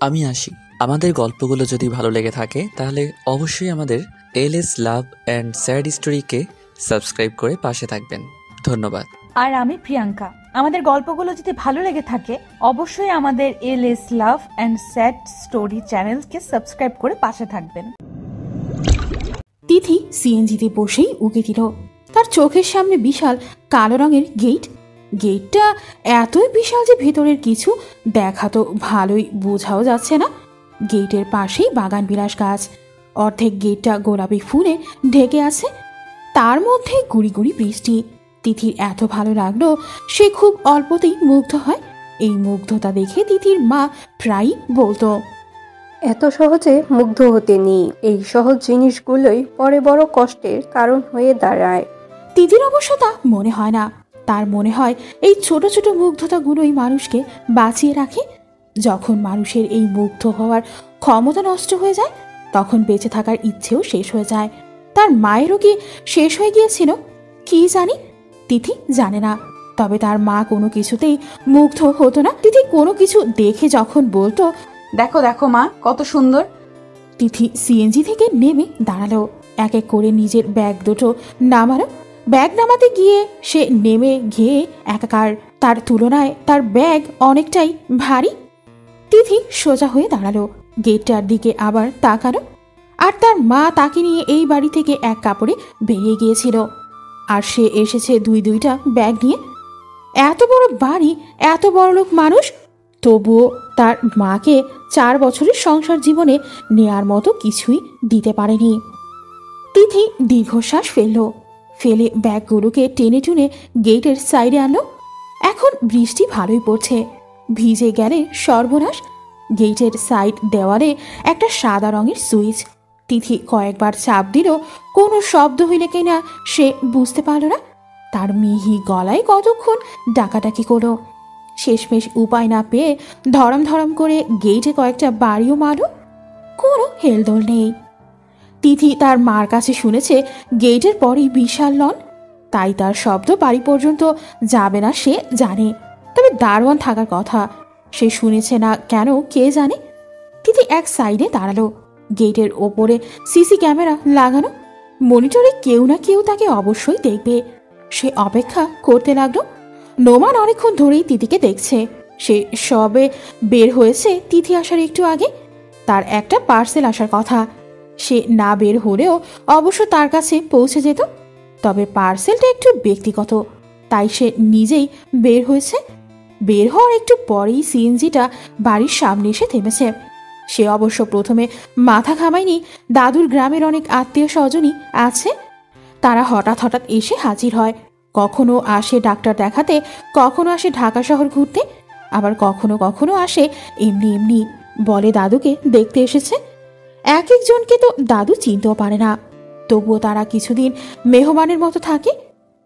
আমি আসি। আমাদের গল্পগুলো যদি ভালো লেগে থাকে তাহলে অবশ্যই আমাদের এলএস লাভ অ্যান্ড স্যাড স্টোরিকে সাবস্ক্রাইব করে পাশে থাকবেন। ধন্যবাদ। আর আমি প্রিয়াঙ্কা। আমাদের গল্পগুলো যদি ভালো লেগে থাকে অবশ্যই আমাদের LS love and sad story চ্যানেলকে সাবস্ক্রাইব করে পাশে থাকবেন। তিথি সিএনজিতে বসেই উকি দিল। তার চোখের সামনে বিশাল কালো রঙের গেট। গেটটা এতই বিশাল যে ভেতরের কিছু দেখা তো ভালোই বোঝাও যাচ্ছে না। গেটের পাশেই বাগান বিলাস গাছ। অর্ধেক গেটটা গোলাপি ফুলে ঢেকে আছে, তার মধ্যে গুড়ি গুড়ি বৃষ্টি। তিথির এত ভালো লাগলো, সে খুব অল্পতেই মুগ্ধ হয়। এই মুগ্ধতা দেখে তিথির মা প্রায়ই বলতো, এত সহজে মুগ্ধ হতে নেই, এই সহজ জিনিসগুলোই পরে বড় কষ্টের কারণ হয়ে দাঁড়ায়। তিথির অবশ্য তা মনে হয় না। তার মনে হয় এই ছোট ছোট মুগ্ধতাগুলোই মানুষকে বাঁচিয়ে রাখে। যখন মানুষের এই মুগ্ধ হওয়ার ক্ষমতা নষ্ট হয়ে যায় তখন বেঁচে থাকার ইচ্ছেও শেষ হয়ে যায়। তার মায়েরও কি শেষ হয়ে গিয়েছিল কি জানি, তিথি জানে না। তবে তার মা কোনো কিছুতেই মুগ্ধ হতো না। তিথি কোনো কিছু দেখে যখন বলতো, দেখো দেখো মা, কত সুন্দর। তিথি সিএনজি থেকে নেমে দাঁড়ালো। এক এক করে নিজের ব্যাগ দুটো নামালো। ব্যাগ নামাতে গিয়ে সে নেমে ঘেয়ে একাকার। তার তুলনায় তার ব্যাগ অনেকটাই ভারী। তিথি সোজা হয়ে দাঁড়ালো, গেটটার দিকে আবার তাকালো। আর তার মা তাকে নিয়ে এই বাড়ি থেকে এক কাপড়ে বেরিয়ে গিয়েছিল, আর সে এসেছে দুইটা ব্যাগ নিয়ে। এত বড় বাড়ি, এত বড় লোক মানুষ, তবুও তার মাকে 4 বছরের সংসার জীবনে নেয়ার মতো কিছুই দিতে পারেনি। তিথি দীর্ঘশ্বাস ফেলে ব্যাগগুলোকে টেনে টুনে গেটের সাইডে আনলো। এখন বৃষ্টি ভালোই পড়ছে, ভিজে গেলে সর্বনাশ। গেটের সাইড দেওয়ালে একটা সাদা রঙের সুইচ। তিথি কয়েকবার চাপ দিল, কোনো শব্দ হইলে কিনা সে বুঝতে পারল না। তার মিহি গলায় কতক্ষণ ডাকাডাকি করলো। শেষমেশ উপায় না পেয়ে ধরম ধরম করে গেটে কয়েকটা বাড়িও মারল, কোনো হেলদোল নেই। তিথি তার মার কাছে শুনেছে গেটের পরেই বিশাল লন, তাই তার শব্দ বাড়ি পর্যন্ত যাবে না সে জানে। তবে দারোয়ান থাকার কথা সে শুনেছে না কেন কে জানে। তিথি এক সাইডে দাঁড়ালো। গেটের ওপরে সিসি ক্যামেরা লাগানো, মনিটরে কেউ না কেউ তাকে অবশ্যই দেখবে। সে অপেক্ষা করতে লাগলো। নোমান অনেকক্ষণ ধরেই তিথিকে দেখছে। সে সবে বের হয়েছে তিথি আসার একটু আগে। তার একটা পার্সেল আসার কথা, সে না বের হলেও অবশ্য তার কাছে পৌঁছে যেত। তবে পার্সেলটা একটু ব্যক্তিগত, তাই সে নিজেই বের হয়েছে। বের হওয়ার একটু পরেই সিএনজিটা বাড়ির সামনে এসে থেমেছে। সে অবশ্য প্রথমে মাথা ঘামায়নি। দাদুর গ্রামের অনেক আত্মীয় স্বজনই আছে, তারা হঠাৎ হঠাৎ এসে হাজির হয়। কখনো আসে ডাক্তার দেখাতে, কখনো আসে ঢাকা শহর ঘুরতে, আবার কখনো কখনো আসে এমনি এমনি, বলে দাদুকে দেখতে এসেছে। এক একজনকে তো দাদু চিনতেও পারে না, তবুও তারা কিছুদিন মেহমানের মতো থাকে।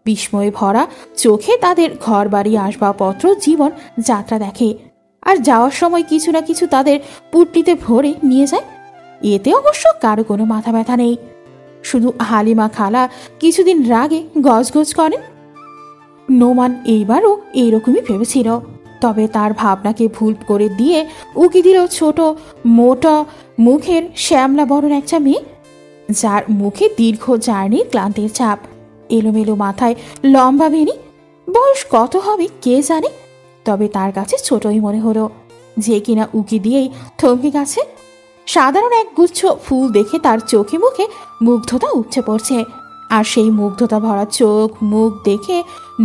বিস্ময়ে ভরা চোখে তাদের ঘর বাড়ি, আসবাবপত্র, জীবন যাত্রা দেখে। আর যাওয়ার সময় কিছু না কিছু তাদের পুটলিতে ভরে নিয়ে যায়। এতে অবশ্য কারো কোনো মাথা ব্যথা নেই। শুধু হালিমা খালা কিছুদিন রাগে গজগজ করেন। নোমান এইবারও এইরকমই ভেবেছিল, তবে তার ভাবনাকে ভুল করে দিয়ে উকি দিল ছোট মোটা মুখের শ্যামলা বরণ একটা মেয়ে, যার মুখে দীর্ঘ জার্নির ক্লান্তির ছাপ, এলোমেলো মাথায় লম্বা বেনি। বয়স কত হবে কে জানে, তবে তার কাছে ছোটই মনে হলো। যে কিনা উকি দিয়েই থমকে গেছে। সাধারণ এক গুচ্ছ ফুল দেখে তার চোখে মুখে মুগ্ধতা উপচে পড়ছে। আর সেই মুগ্ধতা ভরা চোখ মুখ দেখে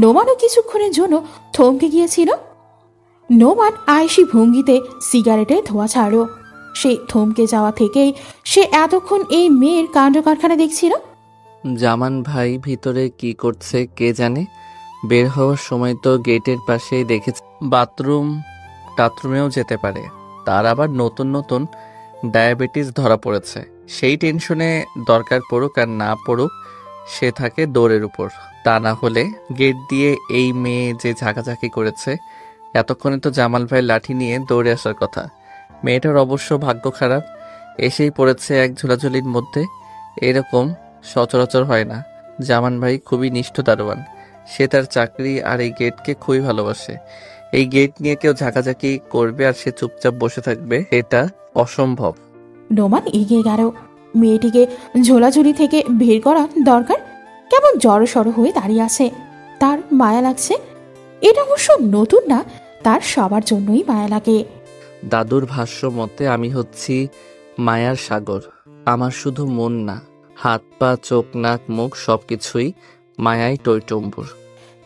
নোমানও কিছুক্ষণের জন্য থমকে গিয়েছিল। নোমান আয়েশি ভঙ্গিতে সিগারেটের ধোঁয়া ছাড়ল। সে থমকে যাওয়া থেকেই সে এতক্ষণ এই মেয়ের কাণ্ড কারখানা দেখছিল। জামান ভাই ভিতরে কি করছে কে জানে। বের হওয়ার সময় তো গেটের পাশেই দেখেছে। টাথরুমেও যেতে পারে। তার আবার নতুন নতুন ডায়াবেটিস ধরা পড়েছে। সেই টেনশনে দরকার পড়ুক আর না পড়ুক সে থাকে দৌড়ের উপর। তা না হলে গেট দিয়ে এই মেয়ে যে ঝাঁকাঝাঁকি করেছে, এতক্ষণে তো জামাল ভাই লাঠি নিয়ে দৌড়ে আসার কথা। মেয়েটার অবশ্য ভাগ্য খারাপ, এসেই পড়েছে এক ঝুলাঝুলির মধ্যে। এরকম সচরাচর হয় না। জামান ভাই খুবই নিষ্ঠ দারোয়ান, সে তার চাকরি আর এই গেটকে খুবই ভালোবাসে। এই গেট নিয়ে কেউ ঝাঁকাঝাঁকি করবে আর সে চুপচাপ বসে থাকবে, এটা অসম্ভব। নোমান এগিয়ে গেল। মেয়েটিকে ঝোলাঝুলি থেকে বের করা দরকার। কেমন জড়সড় হয়ে দাঁড়িয়ে আছে, তার মায়া লাগছে। এটা অবশ্য নতুন না, তার সবার জন্যই মায়া লাগে। দাদুর ভাষ্য মতে আমি হচ্ছি মায়ার সাগর। আমার শুধু মন না, হাত পা চোখ নাক মুখ সবকিছুই মায়ায় টইটম্বুর।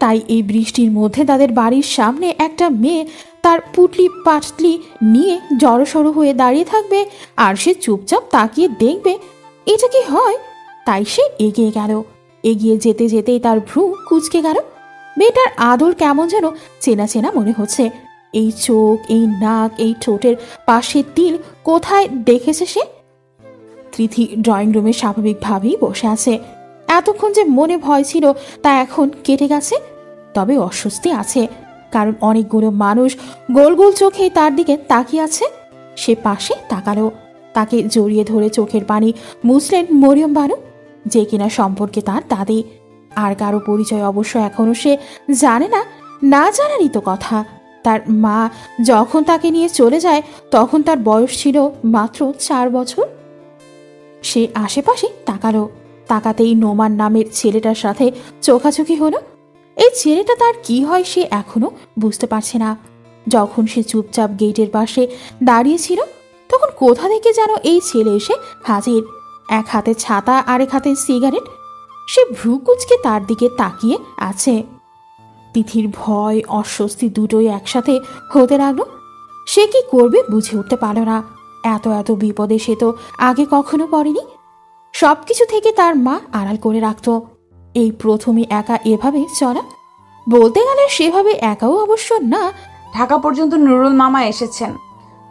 তাই এই বৃষ্টির মধ্যে তাদের বাড়ির সামনে একটা মেয়ে তার পুটলি পাটলি নিয়ে জড়সড় হয়ে দাঁড়িয়ে থাকবে আর সে চুপচাপ তাকিয়ে দেখবে, এটা কি হয়? তাই সে এগিয়ে গেল। এগিয়ে যেতে যেতেই তার ভ্রু কুঁচকে গেল। মেয়েটার আদর কেমন যেন চেনা চেনা মনে হচ্ছে। এই চোখ, এই নাক, এই ঠোঁটের পাশে তিল, কোথায় দেখেছে সে? তিথি ড্রয়িং রুমে স্বাভাবিকভাবেই বসে আছে। এতক্ষণ যে মনে ভয় ছিল তা এখন কেটে গেছে। তবে অস্বস্তি আছে, কারণ অনেকগুলো মানুষ গোল গোল চোখে তার দিকে তাকিয়ে আছে। সে পাশে তাকালো। তাকে জড়িয়ে ধরে চোখের পানি মুছলেন মরিয়ম বানু, যে কিনা সম্পর্কে তার দাদি। আর কারো পরিচয় অবশ্য এখনো সে জানে না। না জানারই তো কথা। তার মা যখন তাকে নিয়ে চলে যায় তখন তার বয়স ছিল মাত্র 4 বছর। সে আশেপাশে তাকালো। তাকাতেই নোমান নামের ছেলেটার সাথে চোখাচোখি হলো। এই ছেলেটা তার কি হয় সে এখনো বুঝতে পারছে না। যখন সে চুপচাপ গেটের পাশে দাঁড়িয়েছিল তখন কোথা থেকে যেন এই ছেলে এসে হাজির। এক হাতে ছাতা, আরেক হাতে সিগারেট। সে ভ্রু কুঁচকে তার দিকে তাকিয়ে আছে। তিথির ভয় অস্বস্তি দুটোই একসাথে হতে লাগলো। সে কি করবে বুঝে উঠতে পারল না। এত এত বিপদে সে তো আগে কখনো পড়েনি। সবকিছু থেকে তার মা আড়াল করে রাখত। এই প্রথমে একা এভাবে চলা। বলতে গেলে সেভাবে একাও অবশ্য না। ঢাকা পর্যন্ত নুরুল মামা এসেছেন।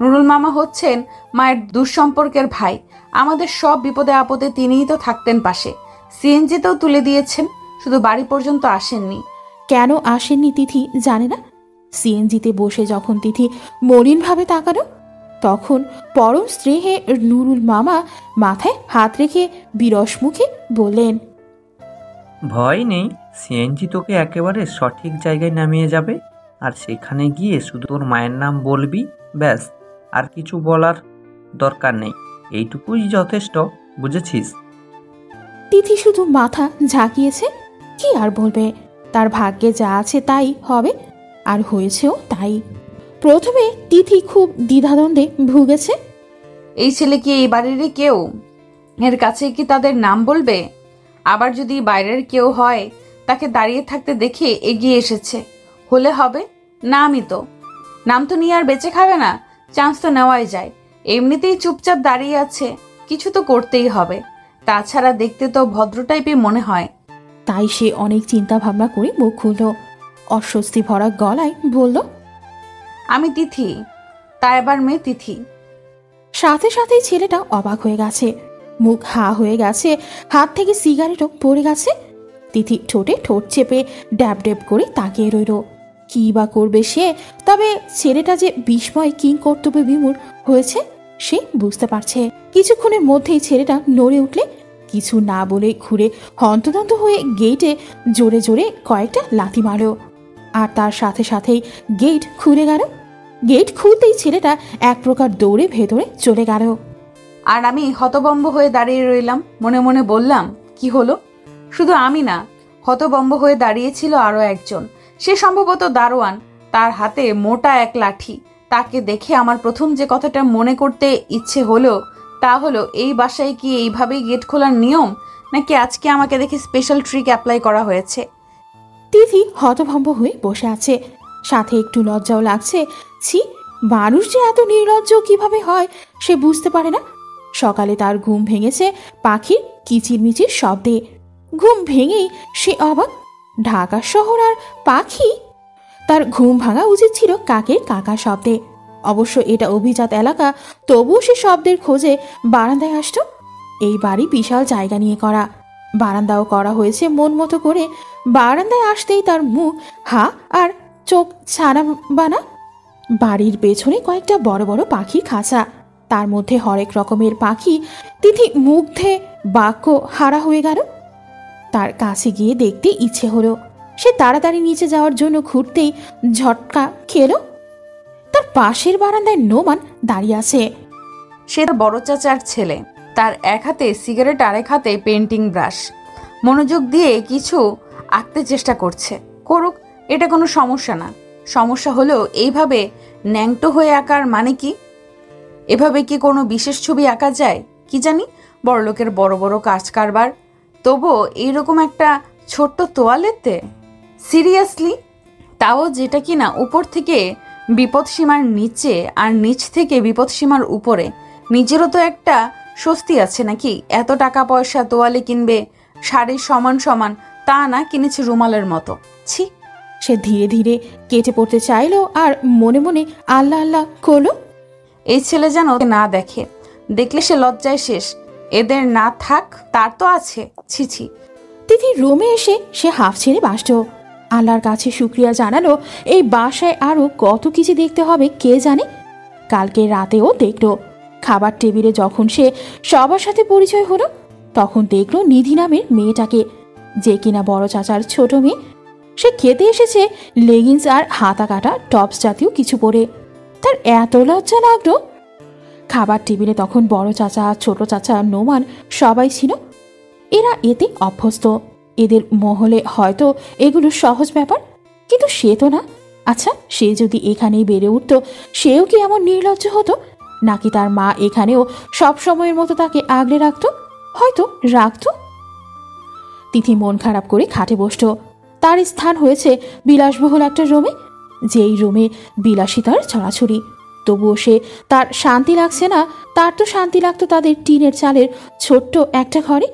নুরুল মামা হচ্ছেন মায়ের দুঃসম্পর্কের ভাই। আমাদের সব বিপদে আপদে তিনিই তো থাকতেন পাশে। সিএনজিতেও তুলে দিয়েছেন, শুধু বাড়ি পর্যন্ত আসেননি। কেন আসেননি তিথি জানে না। সিএনজিতে বসে যখন তিথি মলিনভাবে তাকালো তখন পরম স্নেহে নুরুল মামা মাথায় হাত রেখে বিরস মুখে বললেন, ভয় নেই, সিএনজি তোকে একেবারে সঠিক জায়গায় নামিয়ে যাবে। আর সেখানে গিয়ে শুধু তোর মায়ের নাম বলবি, ব্যাস। আর কিছু বলার দরকার নেই, এইটুকুই যথেষ্ট, বুঝেছিস? তিথি শুধু মাথা ঝাঁকিয়েছে। কি আর বলবে, তার ভাগ্যে যা আছে তাই হবে, আর হয়েছেও তাই। প্রথমে তিথি খুব দ্বিধাদ্বন্দ্বে ভুগেছে। এই ছেলে কি এই বাড়িরই কেউ? এর কাছে কি তাদের নাম বলবে? আবার যদি বাইরের কেউ হয়, তাকে দাঁড়িয়ে থাকতে দেখে এগিয়ে এসেছে, হলে হবে। নাম তো নিয়ে আর বেঁচে খাবে না, চান্স তো নেওয়াই যায়। এমনিতেই চুপচাপ দাঁড়িয়ে আছে, কিছু তো করতেই হবে। তাছাড়া দেখতে তো ভদ্র টাইপের মনে হয়। তাই সে অনেক চিন্তা ভাবনা করে মুখ খুলল। অস্বস্তি ভরা গলায় বলল, আমি তিথি, তাই এবার মেয়ে তিথি। সাথে সাথেই ছেলেটা অবাক হয়ে গেছে। মুখ হা হয়ে গেছে, হাত থেকে সিগারেটও পড়ে গেছে। তিথি ঠোঁটে ঠোঁট চেপে ড্যাব ড্যাব করে তাকিয়ে রইল। কি বা করবে সে? তবে ছেলেটা যে বিস্ময় কিং কর্তব্য বিমূঢ় হয়েছে সে বুঝতে পারছে। কিছুক্ষণের মধ্যেই ছেলেটা নড়ে উঠলে কিছু না বলে ঘুরে হন্তদন্ত হয়ে গেটে জোরে জোরে কয়েকটা লাথি মারল। আর তার সাথে সাথেই গেট খুলে গেল। গেট খুলতেই ছেলেটা এক প্রকার দৌড়ে ভেতরে চলে গেল। আর আমি হতবম্ব হয়ে দাঁড়িয়ে রইলাম। মনে মনে বললাম, কি হলো? শুধু আমি না, হতবম্ব হয়ে দাঁড়িয়েছিল আরো একজন। সে সম্ভবত দারোয়ান, তার হাতে মোটা এক লাঠি। তাকে দেখে আমার প্রথম যে কথাটা মনে করতে ইচ্ছে হলো তা হলো, এই বাসায় কি এইভাবেই গেট খোলার নিয়ম, নাকি আজকে আমাকে দেখে স্পেশাল ট্রিক অ্যাপ্লাই করা হয়েছে? তিথি হতভম্ব হয়ে বসে আছে, সাথে একটু লজ্জাও লাগছে। ছি, মানুষ যে এত নির্লজ্জ কিভাবে হয় সে বুঝতে পারে না। সকালে তার ঘুম ভেঙেছে পাখির কিচিরমিচির শব্দে। ঘুম ভেঙেই সে অবাক, ঢাকা শহর আর পাখি। তার ঘুম ভাঙা উচিত ছিল কাকের কাকা শব্দে। অবশ্য এটা অভিজাত এলাকা, তবুও সে শব্দের খোঁজে বারান্দায় আসত। এই বাড়ি বিশাল জায়গা নিয়ে করা, বারান্দাও করা হয়েছে মন মতো করে। বারান্দায় আসতেই তার মুখ হা আর চোখ ছানা বানা। বাড়ির পেছনে কয়েকটা বড় বড় পাখির খাঁচা, তার মধ্যে হরেক রকমের পাখি। তিথি মুগ্ধে বাক্য হারা হয়ে গেল। তার কাছে গিয়ে দেখতে ইচ্ছে হলো। সে তাড়াতাড়ি নিচে যাওয়ার জন্য ঘুরতেই ঝটকা খেলো। তার পাশের বারান্দায় নোমান দাঁড়িয়ে আছে। সে তার বড় চাচার ছেলে। তার এক হাতে সিগারেট, আরেক হাতে পেন্টিং ব্রাশ। মনোযোগ দিয়ে কিছু আঁকতে চেষ্টা করছে। করুক, এটা কোনো সমস্যা না। সমস্যা হলো এইভাবে ন্যাংটো হয়ে আঁকার মানে কি? এভাবে কি কোনো বিশেষ ছবি আঁকা যায়? কি জানি, বড়লোকের বড় বড় কাজ কারবার। তবুও এইরকম একটা ছোট্ট তোয়ালেতে সিরিয়াসলি, তাও যেটা কিনা উপর থেকে বিপদসীমার নিচে আর নিচ থেকে বিপদসীমার উপরে। নিজেরও তো একটা স্বস্তি আছে নাকি? এত টাকা পয়সা তোয়ালে কিনবে শাড়ির সমান সমান, তা না, কিনেছে রুমালের মতো। ছি! সে ধীরে ধীরে কেটে পড়তে চাইলো আর মনে মনে আল্লাহ আল্লাহ করলো। এই ছেলে যেন না দেখে, দেখলে সে লজ্জায় শেষ। এদের না থাক, তার তো আছে। ছি ছি! তিথি রুমে এসে সে হাফ ছেড়ে বাসত। আল্লাহর কাছে শুক্রিয়া জানালো। এই বাসায় আরো কত কিছু দেখতে হবে কে জানে। কালকে রাতেও দেখলো। খাবার টেবিলে যখন সে সবার সাথে পরিচয় হলো, তখন দেখলো নিধি নামের মেয়েটাকে, যে কিনা বড় চাচার ছোট মেয়ে। সে খেতে এসেছে লেগিংস আর হাতা কাটা টপস জাতীয় কিছু পরে। তার এত লজ্জা লাগলো। খাবার টেবিলে তখন বড় চাচা, ছোট চাচা, নোমান সবাই ছিল। এরা এতে অভ্যস্ত। এদের মহলে হয়তো এগুলো সহজ ব্যাপার, কিন্তু সে তো না। আচ্ছা, সে যদি এখানেই বেড়ে উঠত, সেও কি এমন নির্লজ্জ হতো? নাকি তার মা এখানেও সব সময়ের মতো তাকে আগলে রাখতো? হয়তো রাখতো। তিথি মন খারাপ করে খাটে বসত। তার স্থান হয়েছে বিলাসবহুল একটা রুমে, যেই রুমে বিলাসিতার ছড়াছড়ি। তবুও সে তার শান্তি লাগছে না। তার তো শান্তি লাগতো তাদের টিনের চালের ছোট্ট একটা ঘরে,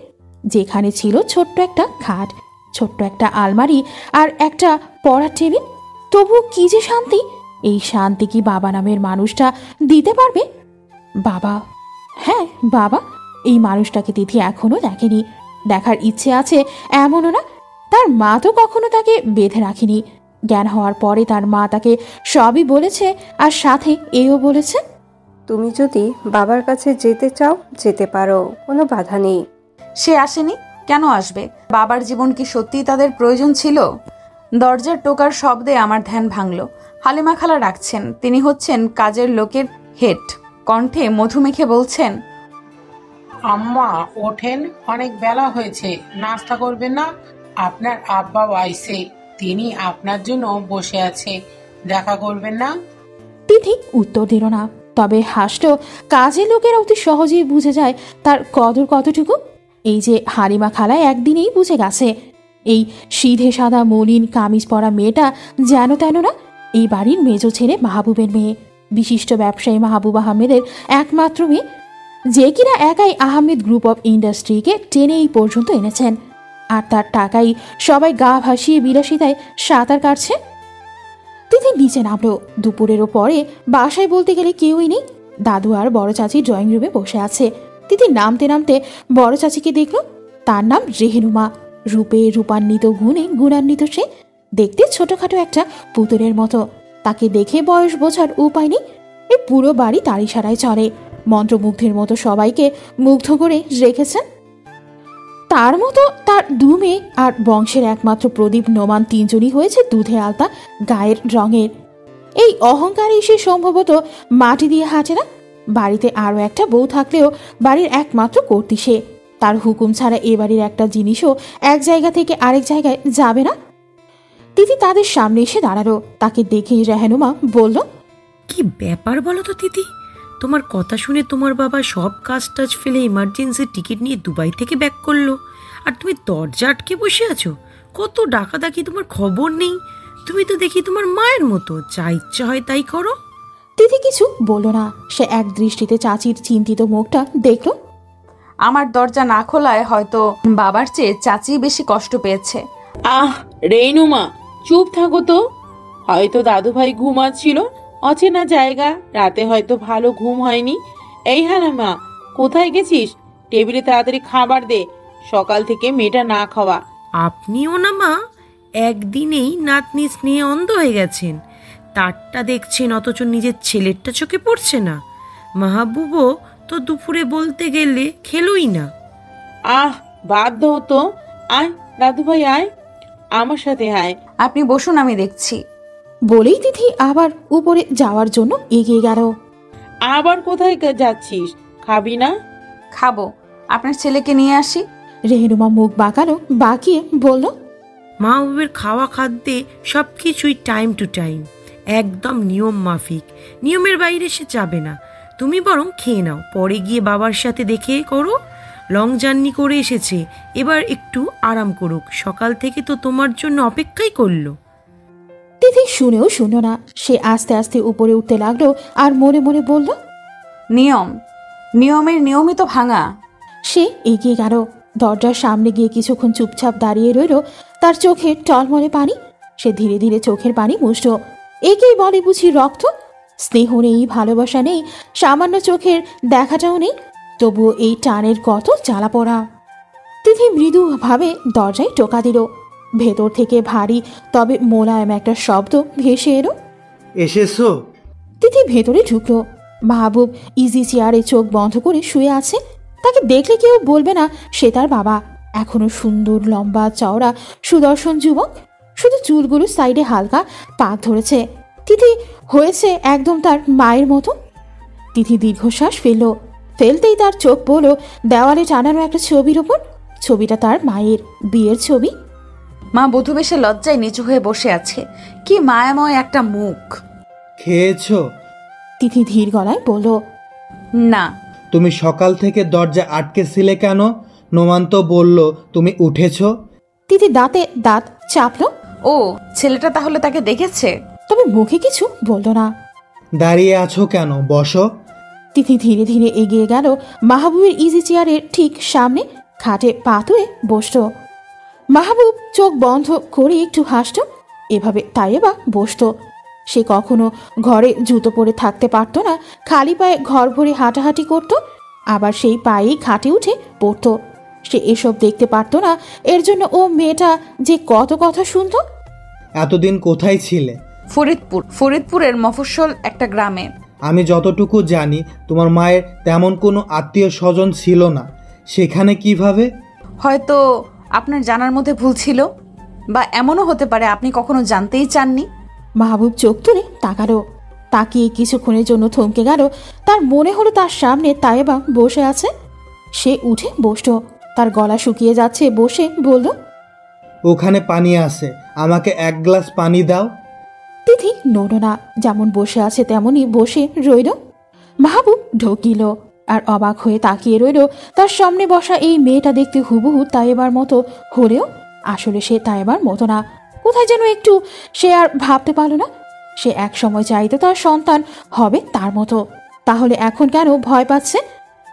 যেখানে ছিল ছোট্ট একটা খাট, ছোট্ট একটা আলমারি আর একটা পড়ার টেবিল। তবুও কি যে শান্তি! এই শান্তি কি বাবা নামের মানুষটা দিতে পারবে? বাবা, হ্যাঁ বাবা। এই মানুষটাকে তিথি এখনো দেখেনি। দেখার ইচ্ছে আছে এমনও না। তার মা তো কখনো তাকে বেঁধে রাখেনি। জ্ঞান হওয়ার পরে তার মা তাকে সবই বলেছে, আর সাথে এও বলেছে, তুমি যদি বাবার কাছে যেতে চাও যেতে পারো, কোনো বাধা নেই। সে আসেনি, কেন আসবে? বাবার জীবন কি সত্যিই তাদের প্রয়োজন ছিল? দরজার টোকার শব্দে আমার ধ্যান ভাঙল। হালিমা খালা ডাকছেন। তিনি হচ্ছেন কাজের লোকের হেড। কণ্ঠে মধু মেখে বলছেন, আম্মা ওঠেন, অনেক বেলা হয়েছে, নাস্তা করবেন না? আপনার আব্বা আইছে, তিনি আপনার জন্য বসে আছে, দেখা করবেন না? তিথি উত্তর দিল না, তবে হাসলো। কাজের লোকেরা অতি সহজেই বুঝে যায় তার কদর কতটুকু। এই যে হালিমা খালা একদিনেই বুঝে গেছে, এই সিধে সাদা মলিন কামিজ পরা মেয়েটা যেন তেন না, এই বাড়ির মেজো ছেলে মাহবুবের মেয়ে, বিশিষ্ট ব্যবসায়ী মাহবুব আহমেদের একমাত্র মেয়ে, যে কিনা একাই আহমেদ গ্রুপ অফ ইন্ডাস্ট্রিকে টেনে এই পর্যন্ত এনেছেন। আর তার টাকাই সবাই গা ভাসিয়ে বিলাসিতায় সাঁতার কাটছে। তিথি নিচে নামলো। দুপুরেরও পরে বাসায় বলতে গেলে কেউই নেই। দাদু আর বড় চাচি ড্রয়িং রুমে বসে আছে। তিথি নামতে নামতে বড় চাচিকে দেখলো। তার নাম রেহেনুমা। রূপে রূপান্বিত, গুণে গুণান্বিত সে। দেখতে ছোটখাটো একটা পুতুলের মতো। তাকে দেখে বয়স বোঝার উপায় নেই। এই পুরো বাড়ি তার ইশারায় চলে। মন্ত্রমুগ্ধের মতো সবাইকে মুগ্ধ করে রেখেছেন। তার মতো তার দু মেয়ে আর বংশের একমাত্র প্রদীপ, নোমান, তিনজনই হয়েছে দুধে আলতা গায়ের রঙের। এই অহংকারে সে সম্ভবত মাটি দিয়ে হাঁটে না। বাড়িতে আরও একটা বউ থাকলেও বাড়ির একমাত্র কর্ত্রী সে। তার হুকুম ছাড়া এ বাড়ির একটা জিনিসও এক জায়গা থেকে আরেক জায়গায় যাবে না। তিথি তাদের সামনে এসে দাঁড়ালো। তাকে দেখেই রেহেনুমা বলল, কি ব্যাপার বলো তো তিথি? তোমার কথা শুনে তোমার বাবা সব কাজ টাজ ফেলে ইমার্জেন্সি টিকিট নিয়ে দুবাই থেকে ব্যাক করলো, আর তুমি দরজা আটকে বসে আছো। কত ডাকাডাকি, তোমার খবর নেই? তুমি তো দেখি তোমার মায়ের মতো, যা ইচ্ছা হয় তাই করো। তিথি কিছু বলল না। সে এক দৃষ্টিতে চাচির চিন্তিত মুখটা দেখল। আমার দরজা না খোলায় হয়তো বাবার চেয়ে চাচি বেশি কষ্ট পেয়েছে। আহ রেনুমা, চুপ থাকো তো। হয়তো দাদু ভাই ঘুমাচ্ছিল, অচেনা জায়গা, রাতে হয়তো ভালো ঘুম হয়নি। এই হালিমা, কোথায় গেছিস? টেবিলে তাড়াতাড়ি খাবার দে, সকাল থেকে মেয়েটা না খাওয়া। আপনিও না মা, একদিনেই নাতনি স্নেহে অন্ধ হয়ে গেছেন। তারটা দেখছেন অথচ নিজের ছেলেরটা চোখে পড়ছে না। মাহবুবও তো দুপুরে বলতে গেলে খেলোই না। আহ বাধ্য হতো। আয় দাদু ভাই আয়। আমার সাথে আয়। আপনি বসুন, আমি দেখছি। বলেই তিথি আবার উপরে যাওয়ার জন্য এগিয়ে গেল। আবার কোথায় যাচ্ছিস? খাবি না? খাবো, আপনার ছেলেকে নিয়ে আসি। রেহনুমা মুখ বাঁকালো, বাঁকিয়ে বলল, মা বাবার খাওয়া খাদ্যে সব কিছুই টাইম টু টাইম, একদম নিয়ম মাফিক, নিয়মের বাইরে সে যাবে না। তুমি বরং খেয়ে নাও, পরে গিয়ে বাবার সাথে দেখে করো। লং জার্নি করে এসেছে, এবার একটু আরাম করুক, সকাল থেকে তো তোমার জন্য অপেক্ষাই করলো। তিথি শুনেও শুনল না। সে আস্তে আস্তে উপরে উঠতে লাগলো আর মনে মনে বলল, নিয়মের নিয়মই তো ভাঙা। সে এগিয়ে গেল। দরজার সামনে গিয়ে কিছুক্ষণ চুপচাপ দাঁড়িয়ে রইল। তার চোখে টলমলে পানি। সে ধীরে ধীরে চোখের পানি মুছল। একেই বলে বুঝি রক্ত? স্নেহ নেই, ভালোবাসা নেই, সামান্য চোখের দেখাটাও নেই, তবুও এই টানের কত জ্বালা পড়া। তিথি মৃদুভাবে দরজায় টোকা দিল। ভেতর থেকে ভারী তবে মোলায়েম একটা শব্দ ভেসে এলো। এসেছো? তিথি ভেতরে ঢুকলো। মাহবুব ইজি চেয়ারে চোখ বন্ধ করে শুয়ে আছে। তাকে দেখলে কেউ বলবে না সে তার বাবা। এখনো সুন্দর, লম্বা, চওড়া, সুদর্শন যুবক। শুধু চুলগুলো সাইডে হালকা পাক ধরেছে। তিথি হয়েছে একদম তার মায়ের মতো। তিথি দীর্ঘশ্বাস ফেলতেই তার চোখ পড়ল দেওয়ালে টানানো একটা ছবির ওপর। ছবিটা তার মায়ের বিয়ের ছবি। মা বধূবেশে লজ্জায় নিচু হয়ে বসে আছে। কি মায়াময় একটা মুখ। খেয়েছো? তিথি ধীর গলায় বলল, না। তুমি সকাল থেকে দরজা আটকেছিলে কেন? নোমান তো বলল তুমি উঠেছো। তিথি দাঁতে দাঁত চাপলো। ও, ছেলেটা তাহলে তাকে দেখেছে? তবে মুখে কিছু বলল না। দাঁড়িয়ে আছো কেন? বসো। তিথি ধীরে ধীরে এগিয়ে গেল মাহবুবের ইজি চেয়ারের ঠিক সামনে। খাটে পা তুলে বসল। মাহবুব চোখ বন্ধ করে একটু হাসত। এভাবে তাইবা বসত। সে কখনো ঘরে জুতো পরে থাকতে পারত না। খালি পায়ে ঘর ভরে হাঁটাহাঁটি করত, আবার সেই পায়েই খাটে উঠে পড়ত। সে এসব দেখতে পারত না। এর জন্য ও মেয়েটা যে কত কথা শুনত। এতদিন কোথায় ছিলে? ফরিদপুরের মফস্বল একটা গ্রামে। আমি যতটুকু জানি তোমার মায়ের তেমন কোনো আত্মীয় স্বজন ছিল না। সেখানে কিভাবে? হয়তো আপনার জানার মধ্যে ভুল ছিল, বা এমনও হতে পারে আপনি কখনো জানতেই চাননি। মাহবুব চোখ তুলে তাকালো। তাকিয়ে কিছুক্ষণের জন্য থমকে গেল। তার মনে হলো তার সামনে তায়েবা বসে আছে। সে উঠে বসল। তার গলা শুকিয়ে যাচ্ছে। বসে বলল, ওখানে পানি আছে, আমাকে এক গ্লাস পানি দাও। তিথি নড়ল না। যেমন বসে আছে তেমনই বসে রইল। মাহবুব ঢোকিল আর অবাক হয়ে তাকিয়ে রইল। তার সামনে বসা এই মেয়েটা দেখতে হুবহু তায়েবার মতো হলেও আসলে সে তায়েবার মতো না। কোথায় যেন একটু সে আর ভাবতে পারল না। সে এক সময় চাইতো তার সন্তান হবে তার মতো। তাহলে এখন কেন ভয় পাচ্ছে?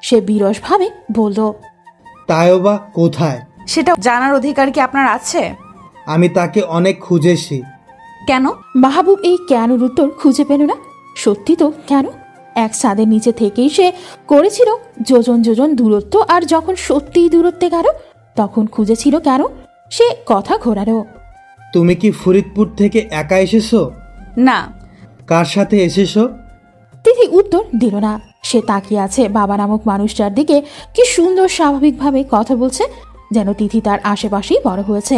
সে বিরসভাবে বলল, তাইবা কোথায়? সেটা জানার অধিকার কি আপনার আছে? আমি তাকে অনেক খুঁজেছি। কেন? মাহবুব এই কেনর উত্তর খুঁজে পেল না। সত্যি তো কেন? এক ছাদের নিচে থেকেই সে করেছিল যোজন যোজন দূরত্ব, আর যখন সত্যিই দূরত্বে গেল তখন খুঁজেছিল কেন? সে কথা ঘোরালো। তুমি কি ফরিদপুর থেকে একা এসেছো? না। কার সাথে এসেছো? তিথি উত্তর দিল না। সে তাকিয়ে আছে বাবা নামক মানুষটার দিকে। কি সুন্দর স্বাভাবিকভাবে কথা বলছে, যেন তিথি তার আশেপাশেই বড় হয়েছে।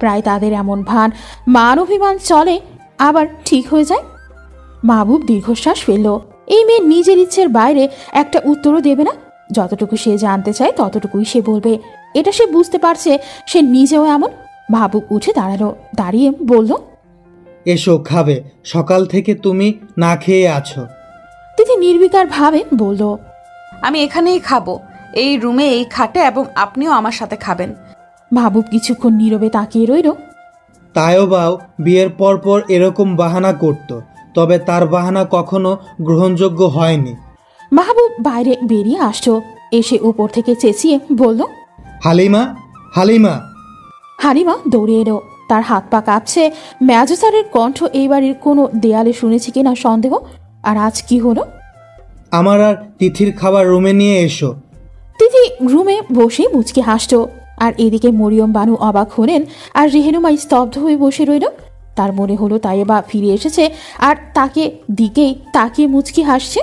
প্রায় তাদের এমন ভান মান অভিমান চলে, আবার ঠিক হয়ে যায়। মাহবুব দীর্ঘশ্বাস ফেলল। এই মেয়ে নিজের ইচ্ছের বাইরে একটা উত্তরও দেবে না। যতটুকু সে জানতে চায় ততটুকুই সে বলবে। এটা সে বুঝতে পারছে। সে নিজেও এমন। মাহবুব উঠে দাঁড়ালো। দাঁড়িয়ে বলল, এসো, খাবে। সকাল থেকে তুমি না খেয়ে আছো। তিথি নির্বিকার ভাবে বলল, আমি এখানেই খাবো, এই রুমে, এই খাটে, এবং আপনিও আমার সাথে খাবেন। মাহবুব কিছুক্ষণ নীরবে তাকিয়ে রইল। তাইবাও বিয়ের পর এরকম বাহানা করত, তবে তার বাহানা কখনো গ্রহণযোগ্য হয়নি। মাহবুব বাইরে বেরিয়ে আসতো। এসে উপর থেকে চেঁচিয়ে বলল, হালিমা, হালিমা। হালিমা দৌড়ে এলো। তার হাত পা কাঁপছে। ম্যাজুসারের কণ্ঠ এই বাড়ির কোনো দেয়ালে শুনেছি কিনা সন্দেহ। আর আজ কি হলো? আমার আর তিথির খাবার রুমে নিয়ে এসো। তিথি রুমে বসে মুচকে হাসতো। আর এদিকে মরিয়ম বানু অবাক হলেন, আর রেহেনুমা স্তব্ধ হয়ে বসে রইল। তার মনে হলো তাইবা ফিরে এসেছে আর তাকে দিকেই তাকিয়ে মুচকি হাসছে।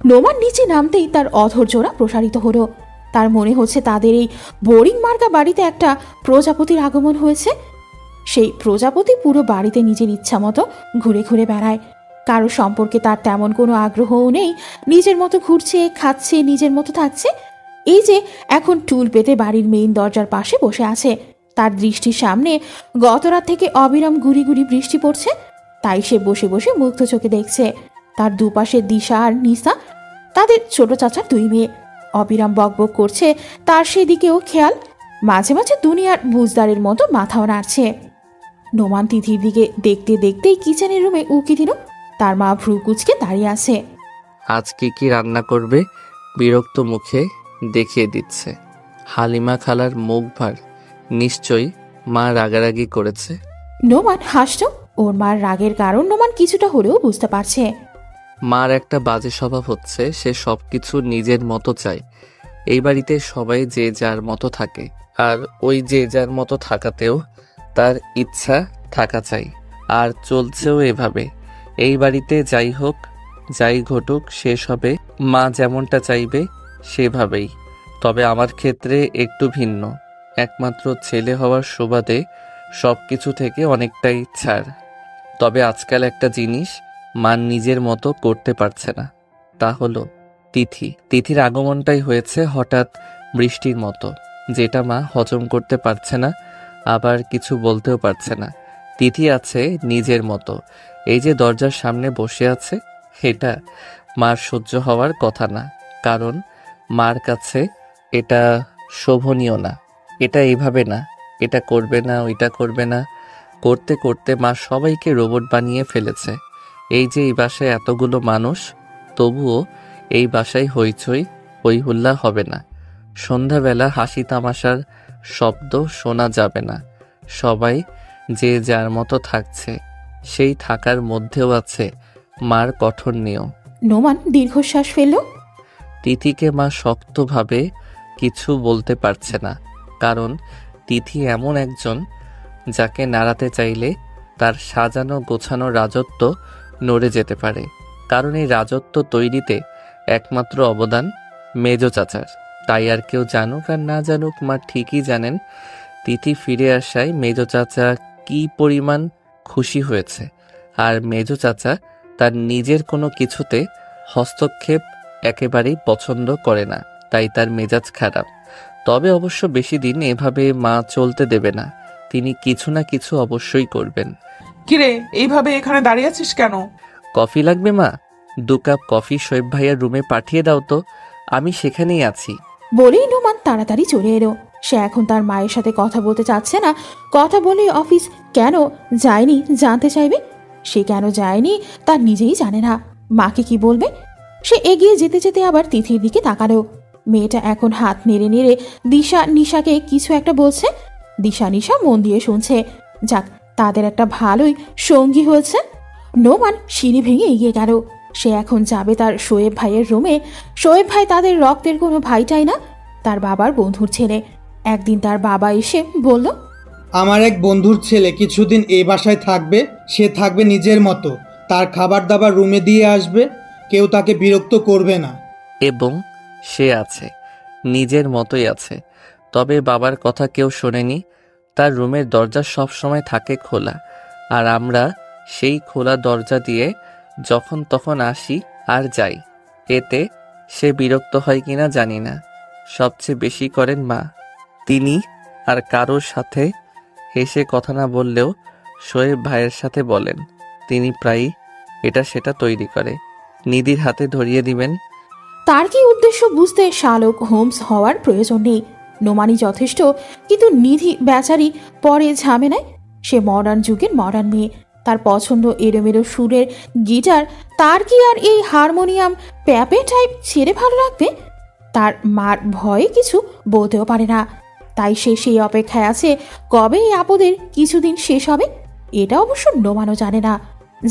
নোমান নিচে নামতেই তার অধৈর্যরা প্রসারিত হলো। তার মনে হচ্ছে তাদের এই বোরিং মার্কা বাড়িতে একটা প্রজাপতির আগমন হয়েছে। সেই প্রজাপতি পুরো বাড়িতে নিজের ইচ্ছা মতো ঘুরে ঘুরে বেড়ায়। কারো সম্পর্কে তার তেমন কোনো আগ্রহও নেই, নিজের মতো ঘুরছে, খাচ্ছে, নিজের মতো থাকছে। এই যে এখন টুল পেতে বাড়ির মেইন দরজার পাশে বসে আছে, তার দৃষ্টির সামনে গতরাত থেকে অবিরাম গুড়ি গুড়ি বৃষ্টি পড়ছে, তাই সে বসে বসে মুগ্ধ চোখে দেখছে। তার দুপাশে দিশা আর নিসা, তাদের ছোট চাচার 2 মেয়ে, অবিরাম বকবক করছে, তার সেদিকেও খেয়াল। মাঝে মাঝে দুনিয়ার বুঝদারের মতো মাথাও নাড়ছে। নোমান তিথির দিকে দেখতে দেখতেই কিচেনের রুমে উকি দিল। তার মা ভ্রু কুচকে দাঁড়িয়ে আছে। আজ কি রান্না করবে বিরক্ত মুখে দেখিয়ে দিচ্ছে। হালিমা খালার মুখ ভার, নিশ্চয়ই মা রাগারাগি করেছে। নোমান হাসল। ওর মার রাগের কারণ নোমান কিছুটা হলেও বুঝতে পারছে। মার একটা বাজে স্বভাব হচ্ছে, সে সবকিছু নিজের মতো চায়। এই বাড়িতে সবাই যে যার মতো থাকে, আর ওই যে যার মতো থাকাতেও তার ইচ্ছা থাকা চাই, আর চলছেও এভাবে। এই বাড়িতে যাই হোক, যাই ঘটুক, শেষ হবে মা যেমনটা চাইবে সেভাবেই। তবে আমার ক্ষেত্রে একটু ভিন্ন। একমাত্র ছেলে হওয়ার সুবাদে সব কিছু থেকে অনেকটাই ছাড়। তবে আজকাল একটা জিনিস মা নিজের মতো করতে পারছে না, তা হলো তিথির আগমনটাই হয়েছে হঠাৎ বৃষ্টির মতো, যেটা মা হজম করতে পারছে না, আবার কিছু বলতেও পারছে না। তিথি আছে নিজের মতো, এই যে দরজার সামনে বসে আছে, এটা মার সহ্য হওয়ার কথা না। কারণ মার কাছে এটা শোভনীয় না, এটা এইভাবে না, এটা করবে না, ওইটা করবে না, করতে করতে মা সবাইকে রোবট বানিয়ে ফেলেছে। এই যে এই বাসায় এতগুলো মানুষ, তবুও এই বাসায় হইচই হই হুল্লা হবে না। সন্ধ্যাবেলা হাসি তামাশার শব্দ শোনা যাবে না। সবাই যে যার মতো থাকছে, সেই থাকার মধ্যেও আছে মার কঠোর নিয়ম। নোমান দীর্ঘশ্বাস ফেলল। তিথিকে মা শক্তভাবে কিছু বলতে পারছে না, কারণ তিথি এমন একজন যাকে নাড়াতে চাইলে তার সাজানো গোছানো রাজত্ব নড়ে যেতে পারে। কারণ এই রাজত্ব তৈরিতে একমাত্র অবদান মেজো চাচার। তাই আর কেউ জানুক আর না জানুক, মা ঠিকই জানেন তিথি ফিরে আসায় মেজো চাচা কি পরিমাণ খুশি হয়েছে। আর মেজো চাচা তার নিজের কোনো কিছুতে হস্তক্ষেপ একেবারেই পছন্দ করে না, তাই তার মেজাজ খারাপ। তবে অবশ্য বেশি দিন এভাবে মা চলতে দেবে না, তিনি কিছু না কিছু অবশ্যই করবেন। কিরে, এইভাবে এখানে দাঁড়িয়ে আছিস কেন? কফি লাগবে মা? 2 কাপ কফি শোয়েব ভাইয়ার রুমে পাঠিয়ে দাও তো, আমি সেখানেই আছি। বলেই নোমান তাড়াতাড়ি চলে এলো। সে এখন তার মায়ের সাথে কথা বলতে চাচ্ছে না। কথা বলে অফিস কেন যায়নি জানতে চাইবে। সে কেন যায়নি তার নিজেই জানে না, মাকে কি বলবে। সে এগিয়ে যেতে যেতে আবার তিথির দিকে তাকালো। মেয়েটা এখন হাত নেড়ে নেড়ে দিশা নিশাকে কিছু একটা বলছে। দিশা নিশা মন দিয়ে শুনছে। যাক, তাদের একটা ভালোই সঙ্গী হয়েছে। নোমান সিঁড়ি ভেঙে এগিয়ে গেল। সে এখন যাবে তার শোয়েব ভাইয়ের রুমে। শোয়েব ভাই তাদের রক্তের কোনো ভাইটাই না, তার বাবার বন্ধুর ছেলে। একদিন তার বাবা এসে বলল, আমার এক বন্ধুর ছেলে কিছুদিন এই বাসায় থাকবে, সে থাকবে নিজের মতো, তার খাবার দাবার রুমে দিয়ে আসবে, কেউ তাকে বিরক্ত করবে না। এবং সে আছে, নিজের মতোই আছে। তবে বাবার কথা কেউ শোনেনি। তার রুমের দরজা সব সময় থাকে খোলা, আর আমরা সেই খোলা দরজা দিয়ে যখন তখন আসি আর যাই। এতে সে বিরক্ত হয় কিনা জানি না। সবচেয়ে বেশি করেন মা। তিনি আর কারোর সাথে হেসে কথা না বললেও শোয়েব ভাইয়ের সাথে বলেন। তিনি প্রায়ই এটা সেটা তৈরি করে নিধির হাতে ধরিয়ে দিবেন। তার কি উদ্দেশ্য বুঝতে শার্লক হোমস হওয়ার প্রয়োজন নেই। নোমানি যথেষ্ট, কিন্তু নিধি বেচারি পরে ঝামেলায়। সে মডার্ন যুগের মডার্ন মেয়ে, তার পছন্দ এলোমেলো সুরের গিটার। তার কি আর এই হারমোনিয়াম প্যাপে টাইপ ছেড়ে ভালো লাগবে? তার মার ভয়ে কিছু বলতেও পারে না, তাই সে সেই অপেক্ষায় আছে কবে এই আপদের কিছুদিন শেষ হবে। এটা অবশ্য নোমানও জানে না,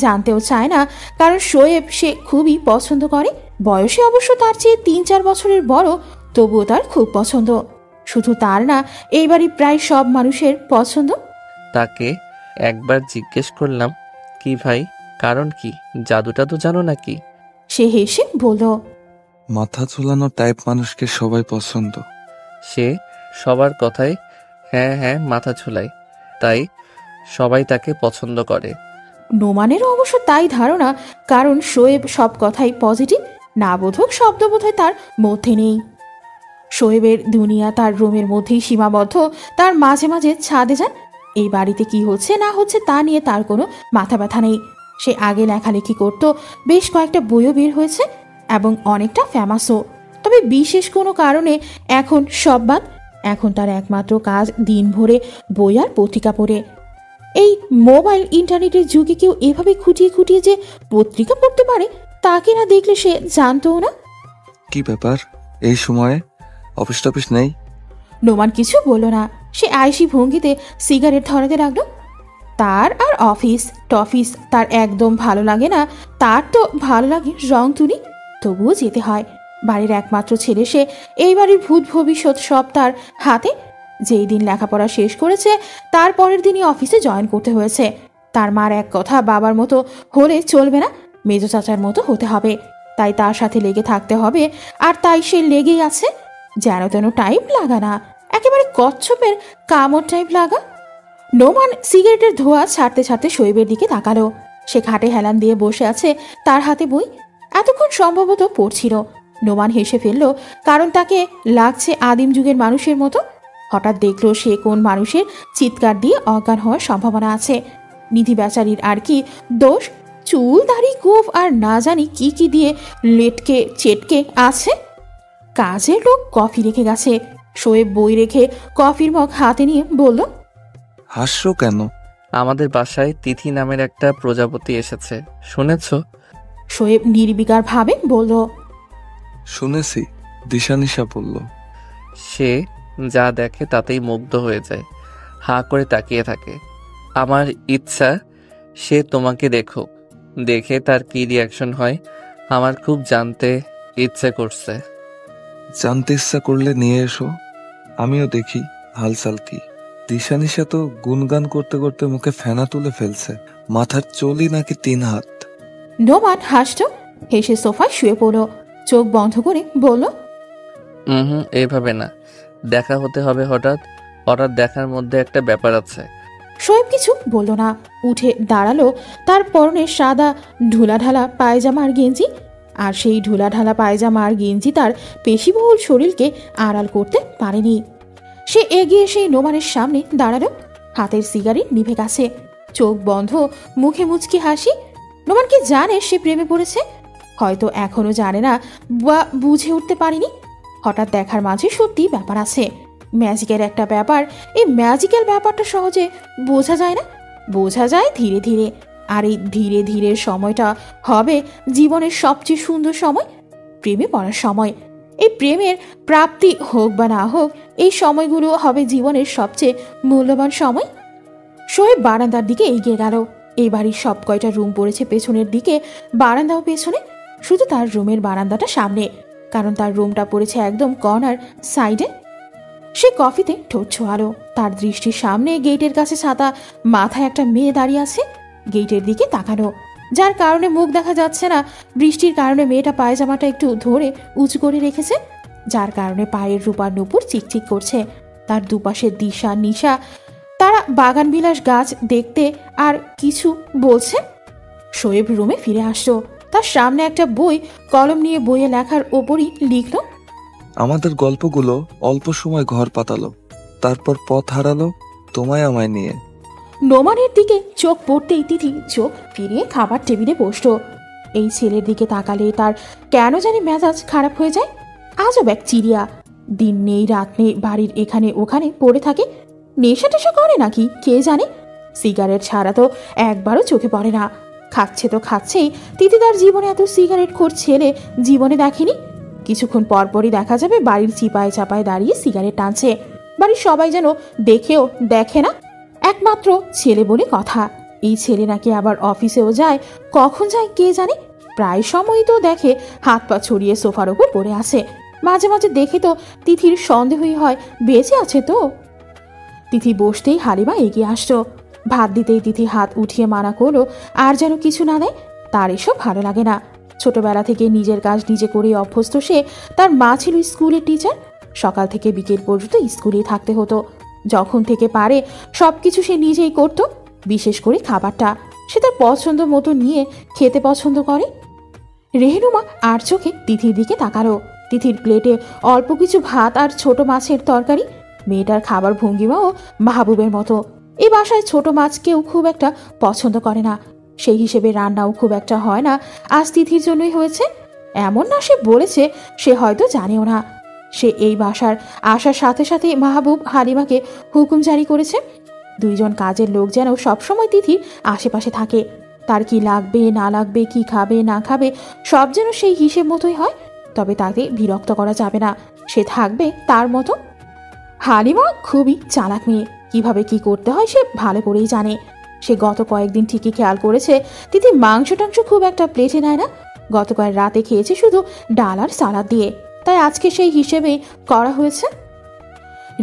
জানতেও চায় না, কারণ শোয়েব সে খুবই পছন্দ করে। বয়সে অবশ্য তার চেয়ে 3-4 বছরের বড়, তবুও তার খুব পছন্দ। শুধু তার না, এইবারই প্রায় সব মানুষের পছন্দ। তাকে একবার জিজ্ঞেস করলাম, কি ভাই, কারণ কি, জাদুটা তো জানো নাকি? সে হেসে বলল, মাথা ঝুলানো টাইপ মানুষকে সবাই পছন্দ। সে সবার কথায় হ্যাঁ হ্যাঁ মাথা ঝুলায়, তাই সবাই তাকে পছন্দ করে। নোমানের অবশ্য তাই ধারণা, কারণ শোয়েব সব কথাই পজিটিভ, না বোধক শব্দ বোধহয় তার মধ্যে নেই। শোয়েবের দুনিয়া তার রুমের মধ্যেই সীমাবদ্ধ, তার মাঝে মাঝে ছাদে যান। এই বাড়িতে কি হচ্ছে না হচ্ছে তা নিয়ে তার কোনো মাথা ব্যথা নেই। সে আগে লেখালেখি করত, বেশ কয়েকটা বইও বের হয়েছে এবং অনেকটা ফেমাসও। তবে বিশেষ কোনো কারণে এখন সব বাদ। এখন তার একমাত্র কাজ দিন ভরে বই আর পত্রিকা পড়ে। এই মোবাইল ইন্টারনেটের যুগে কেউ এভাবে খুঁটিয়ে খুঁটিয়ে যে পত্রিকা পড়তে পারে তাকে না দেখলে সে জানতও না। কি ব্যাপার, এই সময়ে অফিস টফিস নেই? নোমান কিছু বলল না। সে আয়েশি ভঙ্গিতে সিগারেট ধরাতে লাগলো। তার আর অফিস টফিস তার একদম ভালো লাগে না। তার তো ভালো লাগে রং তুলি, তবুও যেতে হয়। বাড়ির একমাত্র ছেলে সে, এই বাড়ির ভূত ভবিষ্যৎ সব তার হাতে। যেই দিন লেখাপড়া শেষ করেছে তার পরের দিনই অফিসে জয়েন করতে হয়েছে। তার মার এক কথা, বাবার মতো হলে চলবে না, মেজো চাচার মতো হতে হবে। তাই তার সাথে লেগে থাকতে হবে, আর তাই সে লেগেই আছে। যেন তেন টাইপ লাগা না, একেবারে কচ্ছপের কামড় টাইপ লাগা। নোমান সিগারেটের ধোঁয়া ছাড়তে ছাড়তে শোয়েবের দিকে তাকালো। সে খাটে হেলান দিয়ে বসে আছে, তার হাতে বই, এতক্ষণ সম্ভবত পড়ছিল। নোমান হেসে ফেলল, কারণ তাকে লাগছে আদিম যুগের মানুষের মতো। হঠাৎ দেখলো সে কোন মানুষের চিৎকার দিয়ে অজ্ঞান হওয়ার সম্ভাবনা আছে। নিধি বেচারির আর কি দোষ? চুল দাড়ি গোফ আর না জানি কি কি দিয়ে লেটকে চেটকে আছে। কাজের লোক কফি রেখে গেছে। শোয়েব বই রেখে কফির মগ হাতে নিয়ে বলল, হাসছো কেন? আমাদের বাসায় তিথি নামের একটা প্রজাপতি এসেছে, শুনেছ? শোয়েব নির্বিকার ভাবে বলল, শুনেছি, দিশানিশা বলল। সে যা দেখে তাতেই মুগ্ধ হয়ে যায়, হাঁ করে তাকিয়ে থাকে। আমার ইচ্ছা সে তোমাকে দেখুক, দেখে তার কি রিয়াকশন হয় আমার খুব জানতে ইচ্ছে করছে। জানতে ইচ্ছা করলে নিয়ে এসো, আমিও দেখি হালচাল কি। দিশানিশা তো গুনগান করতে করতে মুখে ফেনা তুলে ফেলছে, মাথার চুলই নাকি 3 হাত। নোমান হাসত, হেসে সোফায় শুয়ে পড়ল, চোখ বন্ধ করে বলল, এইভাবে না, দেখা হতে হবে হঠাৎ। হঠাৎ দেখার মধ্যে একটা ব্যাপার আছে। শোয়েব কিছু বলল না, উঠে দাঁড়ালো। তার পরনে সাদা ঢুলাঢালা পায়জামা আর গেঞ্জি, আর সেই ঢুলাঢালা পায়জামা আর গেঞ্জি তার পেশিবহুল শরীরকে আড়াল করতে পারেনি। সে এগিয়ে সেই নোমানের সামনে দাঁড়ালো, হাতের সিগারেট নিভে গেছে, চোখ বন্ধ, মুখে মুচকি হাসি। নোমান কি জানে সে প্রেমে পড়েছে? হয়তো এখনো জানে না বা বুঝে উঠতে পারেনি। হঠাৎ দেখার মাঝে সত্যি ব্যাপার আছে, ম্যাজিকের একটা ব্যাপার। এই ম্যাজিক্যাল ব্যাপারটা সহজে বোঝা যায় না, বোঝা যায় ধীরে ধীরে। আর এই ধীরে ধীরে সময়টা হবে জীবনের সবচেয়ে সুন্দর সময়, প্রেমে পড়ার সময়। এই প্রেমের প্রাপ্তি হোক বা না হোক, এই সময়গুলো হবে জীবনের সবচেয়ে মূল্যবান সময়। শোয়েব বারান্দার দিকে এগিয়ে গেল। এই বাড়ির সব কয়টা রুম পড়েছে পেছনের দিকে, বারান্দাও পেছনে, শুধু তার রুমের বারান্দাটা সামনে, কারণ তার রুমটা পড়েছে একদম কর্নার সাইডে। সে কফিতে ঠোঁট ছোঁয়ালো। তার দৃষ্টির সামনে গেটের কাছে ছাতা মাথায় একটা মেয়ে দাঁড়িয়ে আছে, গেটের দিকে তাকানো, যার কারণে মুখ দেখা যাচ্ছে না। বৃষ্টির কারণে মেয়েটা পায়জামাটা একটু ধরে উঁচু করে রেখেছে, যার কারণে পায়ের রূপার নুপুর চিকচিক করছে। তার দুপাশে দিশা নিশা, তারা বাগান বিলাস গাছ দেখতে আর কিছু বলছে। শোয়েব রুমে ফিরে আসলো। তার সামনে একটা বই, কলম নিয়ে বইয়ে লেখার ওপরই লিখলো, আমাদের গল্পগুলো অল্প সময় ঘর পাতালো, তারপর পথ হারালো তোমায় আমায় নিয়ে। নোমানের দিকে চোখ পড়তেই তিথি চোখ ফিরিয়ে খাবার টেবিলে বসলো। এই ছেলের দিকে তাকালে তার কেন জানি মেজাজ খারাপ হয়ে যায়। আজব এক চিড়িয়া, দিন নেই রাত নেই বাড়ির এখানে ওখানে পড়ে থাকে। নেশা টেশা করে নাকি কে জানে। সিগারেট ছাড়া তো একবারও চোখে পড়ে না। খাচ্ছে তো খাচ্ছেই। তিথি তার জীবনে এত সিগারেট খোর ছেলে জীবনে দেখেনি। কিছুক্ষণ পরপরই দেখা যাবে বাড়ির চিপায় চাপায় দাঁড়িয়ে সিগারেট টানছে। বাড়ির সবাই যেন দেখেও দেখে না, একমাত্র ছেলে বলে কথা। এই ছেলে নাকি আবার অফিসেও যায়, কখন যায় কে জানে। প্রায় সময়ই তো দেখে হাত পা ছড়িয়ে সোফার ওপর পড়ে আছে। মাঝে মাঝে দেখে তো তিথির সন্দেহই হয় বেঁচে আছে তো। তিথি বসতেই হালিমা এগিয়ে আসতো। ভাত দিতেই তিথি হাত উঠিয়ে মানা করলো আর যেন কিছু না দেয়। তার এসব ভালো লাগে না। ছোটবেলা থেকে নিজের কাজ নিজে করে অভ্যস্ত সে। তার মা ছিল স্কুলের টিচার, সকাল থেকে বিকেল পর্যন্ত স্কুলেই থাকতে হতো। যখন থেকে পারে সবকিছু সে নিজেই করত। বিশেষ করে খাবারটা সে তার পছন্দ মতো নিয়ে খেতে পছন্দ করে। রেহনুমা আর চোখে তিথির দিকে তাকালো। তিথির প্লেটে অল্প কিছু ভাত আর ছোট মাছের তরকারি। মেয়েটার খাবার ভঙ্গিমাও মাহবুবের মতো। এই বাসায় ছোট মাছ কেউ খুব একটা পছন্দ করে না, সেই হিসেবে রান্নাও খুব একটা হয় না। আজ তিথির জন্যই হয়েছে এমন না, সে বলেছে, সে হয়তো জানেও না। সে এই বাসার আসার সাথে সাথে মাহবুব হালিমাকে হুকুম জারি করেছে দুইজন কাজের লোক যেন সবসময় তিথির আশেপাশে থাকে। তার কি লাগবে না লাগবে, কি খাবে না খাবে, সব যেন সেই হিসেব মতোই হয়। তবে তাকে বিরক্ত করা যাবে না, সে থাকবে তার মতো। হালিমা খুবই চালাক মেয়ে, কিভাবে কি করতে হয় সে ভালো করেই জানে। সে গত কয়েকদিন ঠিকই খেয়াল করেছে তিথি মাংস টাংস খুব একটা প্লেটে নেয় না। গতকাল রাতে খেয়েছে শুধু ডাল আর সালাদ দিয়ে, তাই আজকে সেই হিসেবেই করা হয়েছে।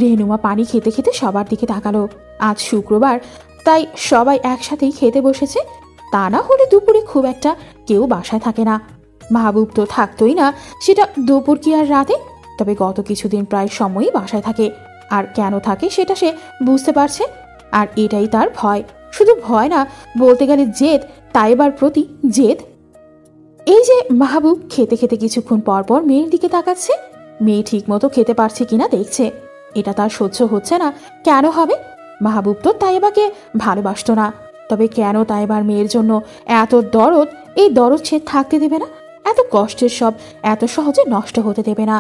রেহনুমা পানি খেতে খেতে সবার দিকে তাকালো। আজ শুক্রবার, তাই সবাই একসাথেই খেতে বসেছে। তা না হলে দুপুরে খুব একটা কেউ বাসায় থাকে না। মাহবুব তো থাকতোই না, সেটা দুপুর কি আর রাতে। তবে গত কিছুদিন প্রায় সময়ই বাসায় থাকে, আর কেন থাকে সেটা সে বুঝতে পারছে। আর এটাই তার ভয়, শুধু ভয় না, বলতে গেলে জেদ। তাইবার প্রতি জেদ। এই যে মাহবুব খেতে খেতে কিছুক্ষণ পর পর মেয়ের দিকে তাকাচ্ছে, মেয়ে ঠিক মতো খেতে পারছে কিনা দেখছে। এটা তার সহ্য হচ্ছে না। কেন হবে? মাহবুব তো তাইবাকে ভালোবাসতো না, তবে কেন তাইবার মেয়ের জন্য এত দরদ? এই দরদ সে থাকতে দেবে না। এত কষ্টের সব এত সহজে নষ্ট হতে দেবে না।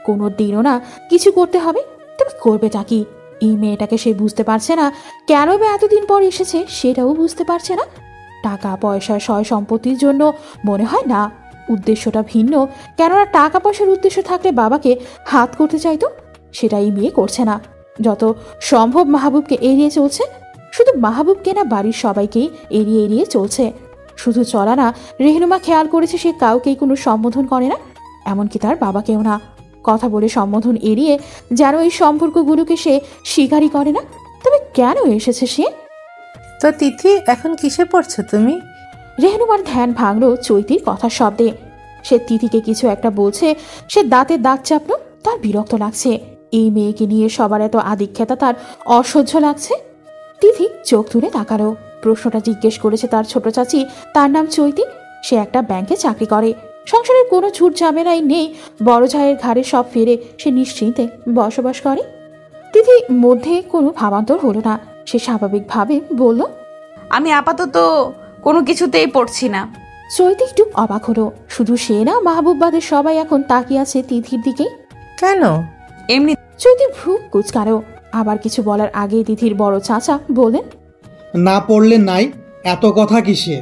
কোনো দিনও না কিছু করতে হবে। তবে করবেটা কি? এই মেয়েটাকে সে বুঝতে পারছে না। কেন বা এতদিন পর এসেছে সেটাও বুঝতে পারছে না। টাকা পয়সা সয় সম্পত্তির জন্য মনে হয় না, উদ্দেশ্যটা ভিন্ন। কেননা টাকা পয়সার উদ্দেশ্য থাকলে বাবাকে হাত করতে চাইতো, সেটা এই মেয়ে করছে না। যত সম্ভব মাহবুবকে এড়িয়ে চলছে। শুধু মাহবুবকে না, বাড়ির সবাইকেই এড়িয়ে এড়িয়ে চলছে। শুধু চলা না, রেহনুমা খেয়াল করেছে সে কাউকেই কোনো সম্বোধন করে না, এমনকি তার বাবাকেও না। কথা বলে সম্বোধন এড়িয়ে যেন এই সম্পর্কগুলোকে সে স্বীকারই করে না। তবে কেন এসেছে সে? তো তিথি, এখন কিসে পড়ছো তুমি? রেহনুমার ধ্যান ভাঙলো চৈতির কথার শব্দে। সে তিথিকে কিছু একটা বলছে, সে দাঁতে দাঁত চাপলো। তার বিরক্ত লাগছে। এই মেয়েকে নিয়ে সবার এত আধিক্যতা তার অসহ্য লাগছে। তিথি চোখ তুলে তাকালো। প্রশ্নটা জিজ্ঞেস করেছে তার ছোট চাচি। তার নাম চৈতি। সে একটা ব্যাংকে চাকরি করে। সংসারের কোনো ঝুট ঝামেলাই নেই। বড় ভাইয়ের ঘাড়ে সব ফেরে সে নিশ্চিন্তে বসবাস করে। তিথি মধ্যে কোনো ভাবান্তর হলো না। সে স্বাভাবিকভাবে বলল, আমি আপাতত কোনো কিছুতেই পড়ছি না। চৈতি একটু অবাক হলো। শুধু সে না, মাহবুববাদের সবাই এখন তাকিয়ে আছে তিথির দিকে। কেন? এমনি। চৈতি ভ্রু কুচকালো। আবার কিছু বলার আগে তিথির বড় চাচা বলেন, না পড়লে নাই, এত কথা কিসে?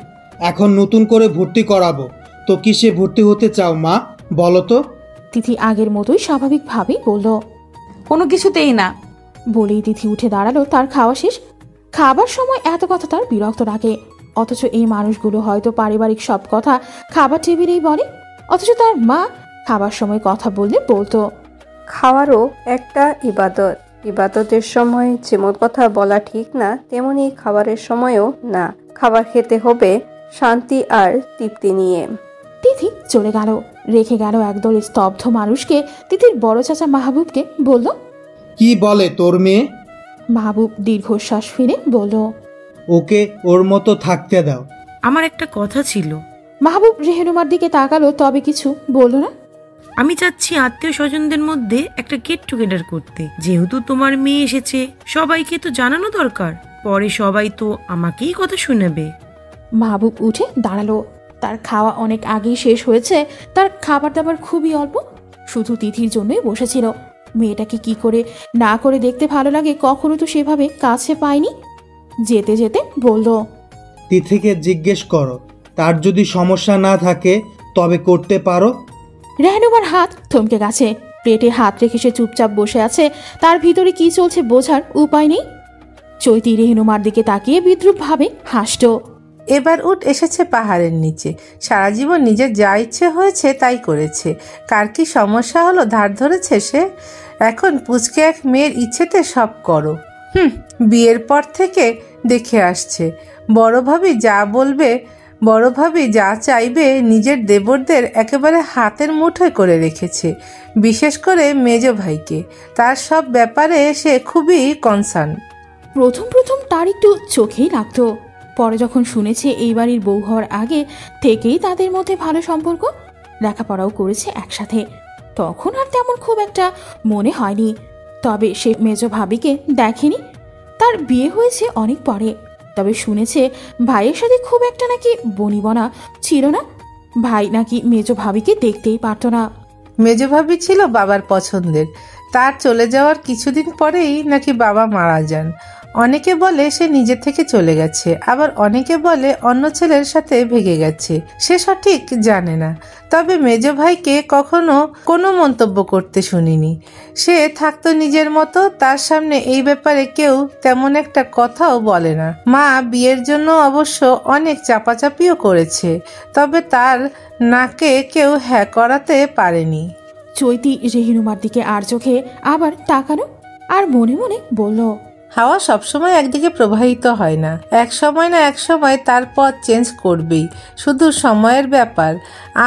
এখন নতুন করে ভর্তি করাবো। তো কিসে ভর্তি হতে চাও মা, বলো তো? তিথি আগের মতোই স্বাভাবিকভাবেই বলল, কোনো কিছুতেই না। বলেই তিথি উঠে দাঁড়ালো। তার খাওয়া শেষ। খাবার সময় এত কথা তার বিরক্ত লাগে। অথচ এই মানুষগুলো হয়তো পারিবারিক সব কথা খাবার টেবিলেই বলে। অথচ তার মা খাবার সময় কথা বললে বলতো, খাওয়ারও একটা ইবাদত। ইবাদতের সময় যেমন কথা বলা ঠিক না, তেমনি খাবারের সময়ও না। খাবার খেতে হবে শান্তি আর তৃপ্তি নিয়ে। তিথি চলে গেল, রেখে গেল একদল স্তব্ধ মানুষকে। তিথির বড় চাচা মাহবুবকে বলল, কি বলে তোর মেয়ে? মাহবুব দীর্ঘশ্বাস ফিরে বলল, ওকে ওর মতো থাকতে দাও। আমার একটা কথা ছিল। মাহবুব রেহনুমার দিকে তাকালো, তবে কিছু বলল না। আমি চাচ্ছি আত্মীয় স্বজনদের মধ্যে একটা গেট টুগেদার করতে। যেহেতু তোমার মেয়ে এসেছে, সবাইকে তো জানানো দরকার। পরে সবাই তো আমাকেই কথা শুনেবে। মাহবুব উঠে দাঁড়ালো। তার খাওয়া অনেক আগেই শেষ হয়েছে। তার খাবার দাবার খুবই অল্প। শুধু তিথির জন্যই বসেছিল। মেয়েটাকে কি করে না করে দেখতে ভালো লাগে, কখনো তো সেভাবে কাছে পায়নি। যেতে যেতে বলল, তিথিকে জিজ্ঞেস করো, তার যদি সমস্যা না থাকে তবে করতে পারো। রেহনুমার হাত থমকে গেছে। প্লেটে হাত রেখে সে চুপচাপ বসে আছে। তার ভিতরে কি চলছে বোঝার উপায় নেই। চৈতি রেহনুমার দিকে তাকিয়ে বিদ্রুপভাবে হাসল। এবার উঠ এসেছে পাহাড়ের নিচে। সারা জীবন নিজের যা ইচ্ছে হয়েছে তাই করেছে। কার কি সমস্যা হলো ধার ধরেছে সে? এখন পুচকে এক মেয়ের ইচ্ছেতে সব করো। বিয়ের পর থেকে দেখে আসছে, বড় ভাবি যা বলবে, বড় ভাবি যা চাইবে নিজের দেবরদের একেবারে হাতের মুঠোয় করে রেখেছে। বিশেষ করে মেজ ভাইকে, তার সব ব্যাপারে সে খুবই কনসার্ন। প্রথম প্রথম তার একটু চোখেই লাগতো, পরে যখন শুনেছে এই বাড়ির বউ হওয়ার আগে থেকেই তাদের মধ্যে ভালো সম্পর্ক, লেখাপড়াও করেছে একসাথে, তখন আর তেমন খুব একটা মনে হয়নি। তবে সে মেজ ভাবিকে দেখেনি, তার বিয়ে হয়েছে অনেক পরে। তবে শুনেছে ভাইয়ের সাথে খুব একটা নাকি বনিবনা ছিল না, ভাই নাকি মেজ ভাবিকে দেখতেই পারত না। মেজ ভাবি ছিল বাবার পছন্দের, তার চলে যাওয়ার কিছুদিন পরেই নাকি বাবা মারা যান। অনেকে বলে সে নিজে থেকে চলে গেছে, আবার অনেকে বলে অন্য ছেলের সাথে ভেগে গেছে, সে সঠিক জানে না। তবে মেজ ভাইকে কখনো কোনো মন্তব্য করতে শুনিনি, সে থাকতো নিজের মতো, তার সামনে এই ব্যাপারে কেউ তেমন একটা কথাও বলে না। মা বিয়ের জন্য অবশ্য অনেক চাপাচাপিও করেছে, তবে তার নাকে কেউ হ্যাঁ করাতে পারেনি। চৈতি রেহিনুমার দিকে আর চোখে আবার তাকানো, আর মনে মনে বলল, হাওয়া সবসময় একদিকে প্রবাহিত হয় না, এক সময় না এক সময় তার পথ চেঞ্জ করবেই, শুধু সময়ের ব্যাপার।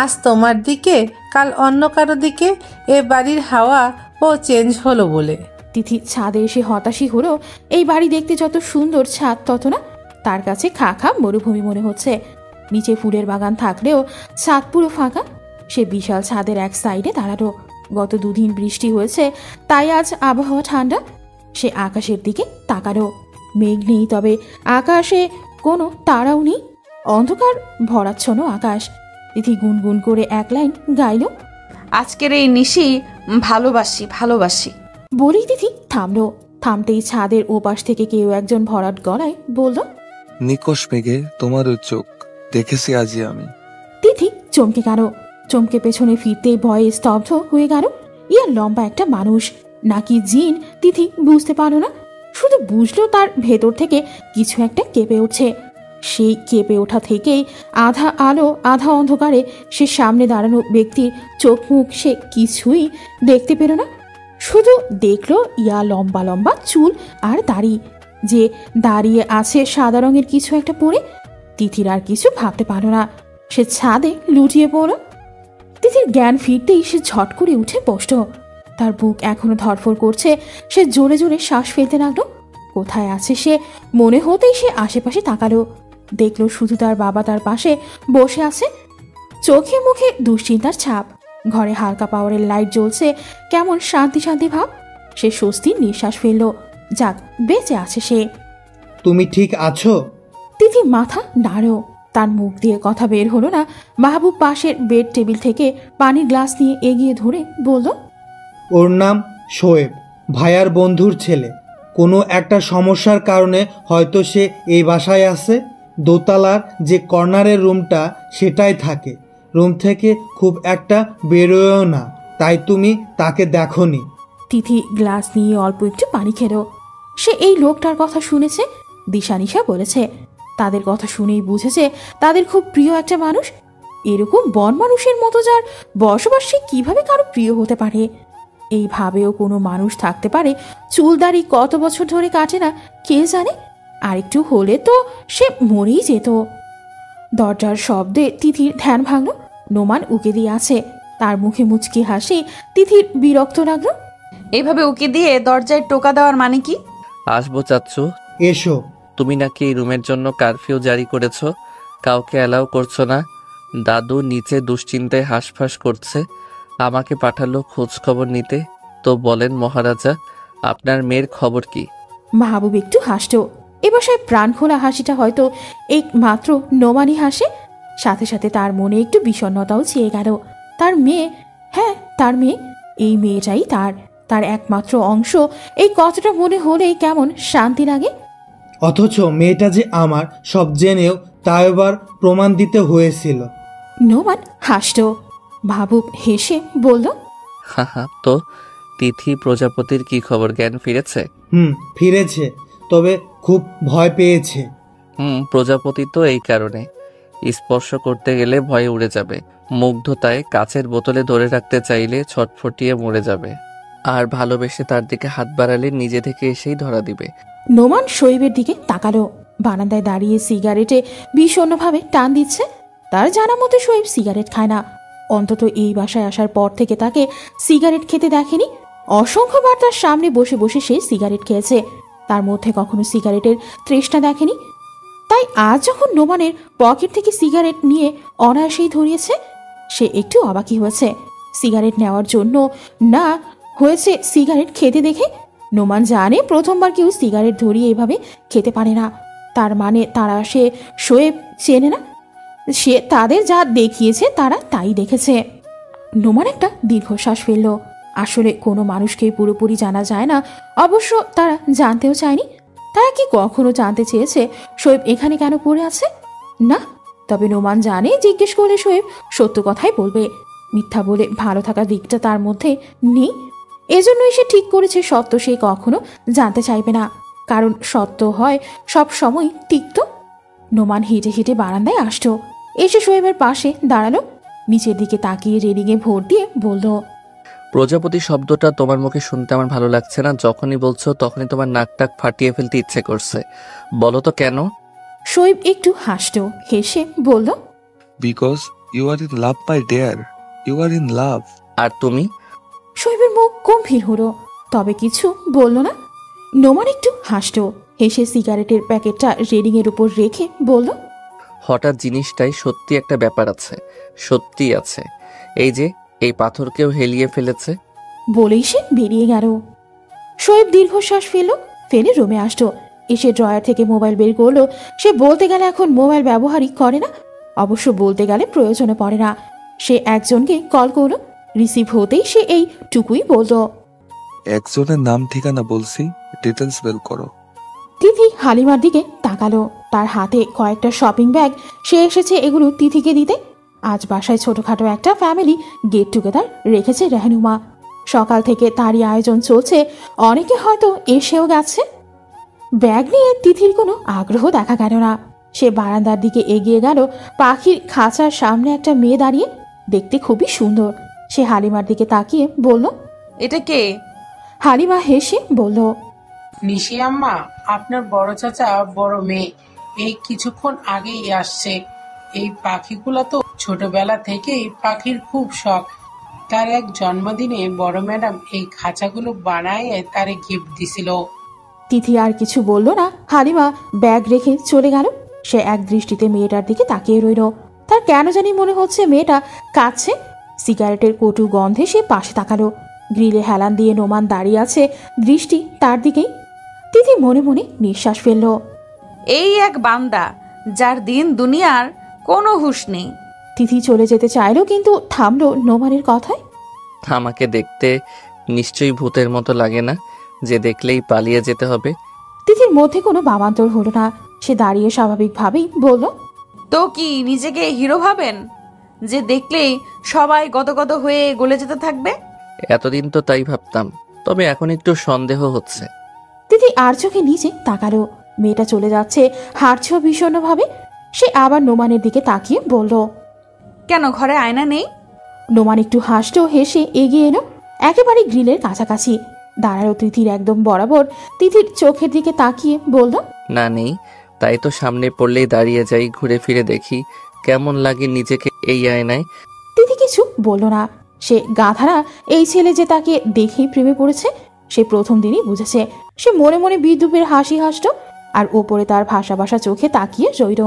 আজ তোমার দিকে, কাল অন্য কারো দিকে, এ বাড়ির হাওয়া ও চেঞ্জ হলো বলে। তিথি ছাদে এসে হতাশই হলো, এই বাড়ি দেখতে যত সুন্দর ছাদ তত না তার কাছে খা খা মরুভূমি মনে হচ্ছে। নিচে ফুলের বাগান থাকলেও ছাদ পুরো ফাঁকা। সে বিশাল ছাদের এক সাইডে দাঁড়ালো। গত দুদিন বৃষ্টি হয়েছে, তাই আজ আবহাওয়া ঠান্ডা। সে আকাশের দিকে তাকালো, মেঘ নেই, তবে আকাশে কোনো তারাও নেই, অন্ধকার ভরাচ্ছন্ন আকাশ। তিথি গুনগুন করে এক লাইন গাইল, আজকের এই নিশি ভালোবাসি ভালোবাসি বলেই তিথি থামলো। থামতেই ছাদের ওপাশ থেকে কেউ একজন ভরাট গলায় বলল, নিকশ মেঘে তোমারও চোখ দেখেছি আজই আমি। তিথি চমকে গেল, চমকে পেছনে ফিরতেই ভয়ে স্তব্ধ হয়ে গেল। ইয়া লম্বা একটা মানুষ নাকি জিন তিথি বুঝতে পারল না, শুধু বুঝলো তার ভেতর থেকে কিছু একটা কেঁপে উঠছে। সেই কেঁপে ওঠা থেকেই আধা আলো আধা অন্ধকারে সে সামনে দাঁড়ানো ব্যক্তির চোখ মুখ সে কিছুই দেখতে পেল না, শুধু দেখলো ইয়া লম্বা লম্বা চুল আর দাড়ি, যে দাঁড়িয়ে আছে সাদা রঙের কিছু একটা পরে। তিথির আর কিছু ভাবতে পারল না, সে ছাদে লুটিয়ে পড়ল। তিথির জ্ঞান ফিরতেই সে ঝট করে উঠে বসল, তার বুক এখনো ধড়ফড় করছে। সে জোরে জোরে শ্বাস ফেলতে লাগলো। কোথায় আছে সে মনে হতেই সে আশেপাশে তাকালো, দেখলো শুধু তার বাবা তার পাশে বসে আছে, চোখে মুখে দুশ্চিন্তার ছাপ। ঘরে হালকা পাওয়ারের লাইট জ্বলছে, কেমন শান্তি শান্তি ভাব। সে স্বস্তির নিঃশ্বাস ফেললো, যাক বেঁচে আছে সে। তুমি ঠিক আছো? তিথি মাথা নাড়ো, তার মুখ দিয়ে কথা বের হলো না। মাহবুব পাশের বেড টেবিল থেকে পানির গ্লাস নিয়ে এগিয়ে ধরে বলল, ওর নাম শোয়েব, ভাইয়ার বন্ধুর ছেলে। কোনো একটা সমস্যার কারণে হয়তো সে এই বাসায় আছে। দোতলার যে কর্নারের রুমটা সেটাই থাকে, রুম থেকে খুব একটা বেরোয়ও না, তাই তুমি তাকে দেখোনি। তিথি গ্লাস নিয়ে অল্প একটু পানি খেলো। সে এই লোকটার কথা শুনেছে, দিশানিশা বলেছে, তাদের কথা শুনেই বুঝেছে তাদের খুব প্রিয় একটা মানুষ। এরকম বন মানুষের মতো যার বসবাস সে কিভাবে কারো প্রিয় হতে পারে? এইভাবেও কোনো মানুষ থাকতে পারে? চুলদারি কত বছর ধরে কাটে না কে জানে, আর একটু হলে তো সে মরেই যেত। দরজার শব্দে তিথির ধ্যান ভাঙল। নোমান উকে দিয়ে আছে, তার মুখে মুচকি হাসি তিথির বিরক্ত লাগলো। এইভাবে উকি দিয়ে দরজায় টোকা দেওয়ার মানে কি? আসবো চাচ্ছু। এসো। তুমি নাকি এই রুমের জন্য কারফিউ জারি করেছো, কাউকে অ্যালাউ করছো না। দাদু নিচে দুশ্চিন্তায় হাঁসফাঁস করছে, আমাকে পাঠালো খোঁজ খবর নিতে। তো বলেন মহারাজা, আপনার মেয়ের খবর কি? মাহবুব একটু হাসতো। এ বাসায় প্রাণ খোলা হাসিটা হয়তো একমাত্র নোমানি হাসে। সাথে সাথে তার মনে একটু বিষণ্ণতাও ছেয়ে গেল। তার মেয়ে, হ্যাঁ তার মেয়ে, এই মেয়েটাই তার একমাত্র অংশ। এই কথাটা মনে হলেই কেমন শান্তি লাগে। অথচ মেয়েটা যে আমার সব জেনেও তা এবার প্রমাণ দিতে হয়েছিল। নোমান হাসত। মাহবুব হেসে বলল, হা হা। তো তিথি প্রজাপতির কি খবর, জ্ঞান ফিরেছে? ফিরেছে, তবে খুব ভয় পেয়েছে। প্রজাপতি তো এই কারণে স্পর্শ করতে গেলে ভয়ে উড়ে যাবে, মুগ্ধতায় কাচের বোতলে ধরে রাখতে চাইলে ছটফটিয়ে মরে যাবে, আর ভালোবেসে তার দিকে হাত বাড়ালে নিজে থেকে এসেই ধরা দিবে। নোমান শোয়েবের দিকে তাকালো। বারান্দায় দাঁড়িয়ে সিগারেটে বিষণ্ণভাবে টান দিচ্ছে। তার জানা মতে শোয়েব সিগারেট খায় না, অন্তত এই বাসায় আসার পর থেকে তাকে সিগারেট খেতে দেখেনি। অসংখ্যবার তার সামনে বসে বসে সে সিগারেট খেয়েছে, তার মধ্যে কখনো সিগারেটের তৃষ্ণা দেখেনি। তাই আজ যখন নোমানের পকেট থেকে সিগারেট নিয়ে অনায়াসেই ধরিয়েছে, সে একটু অবাকই হয়েছে। সিগারেট নেওয়ার জন্য না, হয়েছে সিগারেট খেতে দেখে। নোমান জানে প্রথমবার কেউ সিগারেট ধরিয়ে এভাবে খেতে পারে না। তার মানে তারা সে শোয়েব চেনে না, সে তাদের যা দেখিয়েছে তারা তাই দেখেছে। নোমান একটা দীর্ঘশ্বাস ফেলল। আসলে কোনো মানুষকে পুরোপুরি জানা যায় না, অবশ্য তারা জানতেও চায়নি। তারা কি কখনো জানতে চেয়েছে শোয়েব এখানে কেন পড়ে আছে? না। তবে নোমান জানে জিজ্ঞেস করলে শোয়েব সত্য কথাই বলবে, মিথ্যা বলে ভালো থাকার দিকটা তার মধ্যে নেই। এজন্যই সে ঠিক করেছে সত্য সে কখনো জানতে চাইবে না, কারণ সত্য হয় সব সময় তিক্ত। নোমান হেঁটে হেঁটে বারান্দায় আসতো, এসে শোয়েবের পাশে দাঁড়ালো, নিচের দিকে তাকিয়ে রেলিংয়ে ভোট দিয়ে বলল, প্রজাপতি শব্দটা তোমার মুখে শুনতে আমার ভালো লাগছে না। যখনই বলছো তখনই তোমার নাক টাক ফাটিয়ে ফেলতে ইচ্ছে করছে। বলো তো কেন? শোয়েব একটু হাসতো, হেসে বলল, because you are in love my dear, you are in love. আর তুমি? শোয়েবের মুখ গম্ভীর হলো, তবে কিছু বলল না। নোমান একটু হাসতো, হেসে সিগারেটের প্যাকেটটা রেলিংয়ের উপর রেখে বলল, হঠাৎ জিনিসটাই সত্যি একটা ব্যাপার আছে, সত্যি আছে। এই যে এই পাথরকেও হেলিয়ে ফেলেছে। বলেই সে বেরিয়ে গেল। শোয়েব দীর্ঘশ্বাস ফেলে রুমে আসতো, এসে ড্রয়ার থেকে মোবাইল বের করলো। সে বলতে গেলে এখন মোবাইল ব্যবহারই করে না, অবশ্য বলতে গেলে প্রয়োজনে পড়ে না। সে একজনকে কল করলো, রিসিভ হতেই সে এইটুকুই বলতো, একজনের নাম ঠিকানা বলছি, ডিটেলস বের করো। তিথি হালিমার দিকে তাকালো, তার হাতে কয়েকটা শপিং ব্যাগ। সে এসেছে এগুলো তিথিকে দিতে। আজ বাসায় ছোটখাটো একটা ফ্যামিলি গেট টুগেদার রেখেছে রেহনুমা। সকাল থেকে তারই আয়োজন চলছে, অনেকে হয়তো এসেও গেছে। ব্যাগ নিয়ে তিথির কোনো আগ্রহ দেখা গেল না। সে বারান্দার দিকে এগিয়ে গেল। পাখির খাঁচার সামনে একটা মেয়ে দাঁড়িয়ে, দেখতে খুবই সুন্দর। সে হালিমার দিকে তাকিয়ে বলল, এটা কে? হালিমা হেসে বলল, নিশি আম্মা, আপনার বড় চাচা বড় মেয়ে এই কিছুক্ষণ আগেই আসছে। এই পাখিগুলো তো ছোটবেলা থেকেই পাখির খুব শখ। তার এক জন্মদিনে বড় ম্যাডাম এই খাঁচাগুলো বানায় তারে গিফট দিছিল। তিথি আর কিছু বলল না। হালিমা ব্যাগ রেখে চলে গেল। সে এক দৃষ্টিতে মেয়েটার দিকে তাকিয়ে রইল। তার কেন জানি মনে হচ্ছে মেয়েটা কাঁদছে। সিগারেটের কটু গন্ধে সে পাশে তাকালো। গ্রিলে হেলান দিয়ে নোমান দাঁড়িয়ে আছে, দৃষ্টি তার দিকেই। তিথি মনে মনে নিঃশ্বাস ফেলল। এই এক বান্দা, যার দিন দুনিয়ার কোনো হুঁশ নেই। তিথি চলে যেতে চাইল, কিন্তু থামলো নোমানের কথায়। আমাকে দেখতে নিশ্চয়ই ভূতের মতো লাগে না যে দেখলেই পালিয়ে যেতে হবে? তিথির মধ্যে কোনো ভাবান্তর হলো না। সে দাঁড়িয়ে স্বাভাবিকভাবেই বলল, তো কি নিজেকে হিরো ভাবেন যে দেখলেই সবাই গদগদ হয়ে গলে যেতে থাকবে? এতদিন তো তাই ভাবতাম, তবে এখন একটু সন্দেহ হচ্ছে। তিথি আর চোখে নিচে তাকালো। মেয়েটা চলে যাচ্ছে, হাঁটছেও ভীষণভাবে। সে আবার নোমানের দিকে তাকিয়ে বলল, কেন ঘরে আয়না নেই? নোমান একটু হাসতো, হেসে এগিয়ে এলো, একেবারে গ্রিলের কাছাকাছি দাঁড়ালো তিথির একদম বরাবর। তিথির চোখের দিকে তাকিয়ে বলল, না নেই, তাই তো সামনে পড়লেই দাঁড়িয়ে যাই, ঘুরে ফিরে দেখি কেমন লাগে নিজেকে এই আয়নায়। তিথি কিছু বলল না। সে গাধারা এই ছেলে যে তাকে দেখেই প্রেমে পড়েছে সে প্রথম দিনই বুঝেছে। সে মনে মনে বিদ্রুপের হাসি হাসত, আর ওপরে তার ভাষা ভাষা চোখে তাকিয়ে রইল।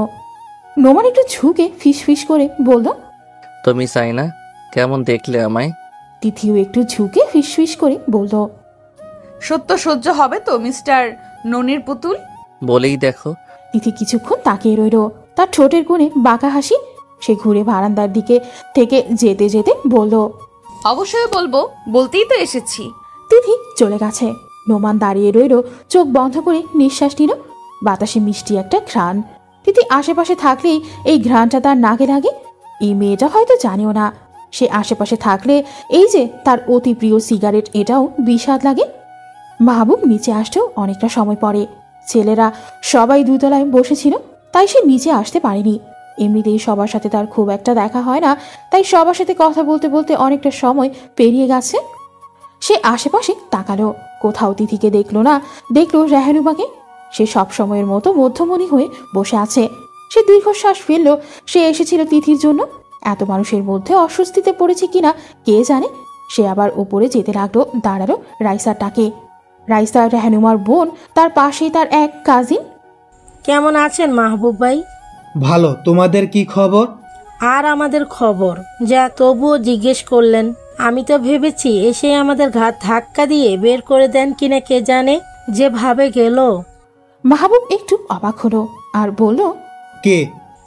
নোমান একটু ঝুঁকে ফিস ফিস করে বলল, তুমি চাই না, কেমন দেখলে আমায়? তিথিও একটু ঝুঁকে ফিস ফিস করে বলল, সত্য সহ্য হবে তো মিস্টার ননির পুতুল? বলেই দেখো। তিথি কিছুক্ষণ তাকিয়ে রইল, তার ঠোঁটের কোণে বাঁকা হাসি। সে ঘুরে বারান্দার দিকে থেকে যেতে যেতে বলল, অবশ্যই বলবো, বলতেই তো এসেছি। তিথি চলে গেছে। নোমান দাঁড়িয়ে রইল, চোখ বন্ধ করে নিঃশ্বাস নিল। বাতাসে মিষ্টি একটা ঘ্রাণ। তিথি আশেপাশে থাকলেই এই ঘ্রাণটা তার নাকে লাগে। এই মেয়েটা হয়তো জানেও না, সে আশেপাশে থাকলে এই যে তার অতি প্রিয় সিগারেট, এটাও বিষাদ লাগে। মাহবুব নিচে আসতেও অনেকটা সময় পরে। ছেলেরা সবাই দুতলায় বসেছিল, তাই সে নিচে আসতে পারেনি। এমনিতেই সবার সাথে তার খুব একটা দেখা হয় না, তাই সবার সাথে কথা বলতে বলতে অনেকটা সময় পেরিয়ে গেছে। সে আশেপাশে তাকালো, কোথাও তিথিকে দেখলো না। দেখলো রেহনুমাকে। সে সব সময়ের মতো মধ্যমণি হয়ে বসে আছে। সে দীর্ঘশ্বাস ফেললো। সে এসেছিল তিথির জন্য। এত মানুষের মধ্যে অস্বস্তিতে পড়েছে কিনা কে জানে। সে আবার ওপরে যেতে লাগলো, দাঁড়ালো রাইসার ডাকে। রাইসা রেহানুমার বোন, তার পাশেই তার এক কাজিন। কেমন আছেন মাহবুব ভাই? ভালো, তোমাদের কি খবর? আর আমাদের খবর যা, তবুও জিজ্ঞেস করলেন। আমি তো ভেবেছি এসে আমাদের ঘাট ধাক্কা দিয়ে বের করে দেন কিনা কে জানে, যেভাবে গেল। মাহবুব একটু অবাক হলো আর বলল, কে?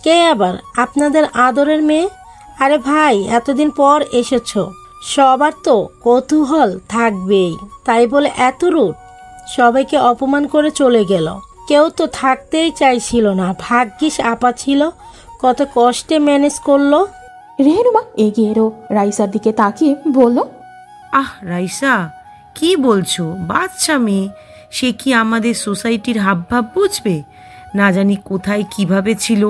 কে আবার? আপনাদের আদরের মেয়ে। আরে ভাই, এতদিন পর এসেছো, সবার তো কৌতূহল থাকবেই, তাই বলে এত রুট। সবাইকে অপমান করে চলে গেল। কেউ তো থাকতেই চাইছিল না। ভাগ্যিস আপা ছিল, কত কষ্টে ম্যানেজ করলো। রেহানুমা এগিয়ে এলো, রাইসার দিকে তাকিয়ে বলল, আহ রাইসা, কি বলছো? বাচ্চা মেয়ে, সে কি আমাদের সোসাইটির হাবভাব বুঝবে? না জানি কোথায় কিভাবে ছিল।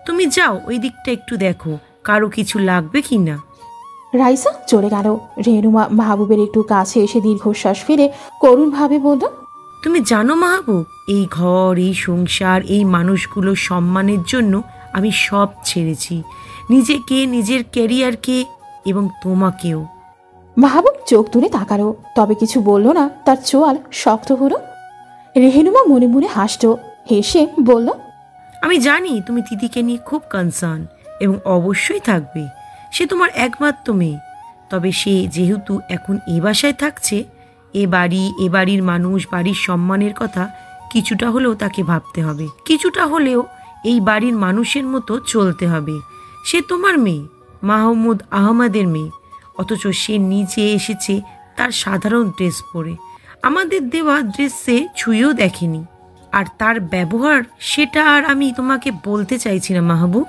তুমি যাও ওই দিকটা একটু দেখো, কারো কিছু লাগবে কি না। রাইসা চলে গেল। রেহানুমা মাহবুবের একটু কাছে এসে দীর্ঘশ্বাস ফেলে করুণভাবে বলল, তুমি জানো মাহবুব, এই ঘর, এই সংসার, এই মানুষগুলোর সম্মানের জন্য আমি সব ছেড়েছি, নিজেকে, নিজের ক্যারিয়ারকে এবং তোমাকেও। মাহবুব চোখ তুলে তাকালো, তবে কিছু বলল না। তার চোয়াল শক্ত হলো। রেহানুমা মনে মনে হাসত, হেসে বলল, আমি জানি তুমি দিদিকে নিয়ে খুব কনসার্ন, এবং অবশ্যই থাকবে। সে তোমার একমাত্র মেয়ে। তবে সে যেহেতু এখন এ বাসায় থাকছে, এ বাড়ি, এ বাড়ির মানুষ, বাড়ির সম্মানের কথা কিছুটা হলেও তাকে ভাবতে হবে, কিছুটা হলেও এই বাড়ির মানুষের মতো চলতে হবে। সে তোমার মেয়ে, মাহমুদ আহমদের মেয়ে, অথচ সে নিজে এসেছে তার সাধারণ ড্রেস পরে, আমাদের দেওয়া ড্রেসে ছুঁয়েও দেখেনি। আর তার ব্যবহার, সেটা আর আমি তোমাকে বলতে চাইছি না মাহবুব।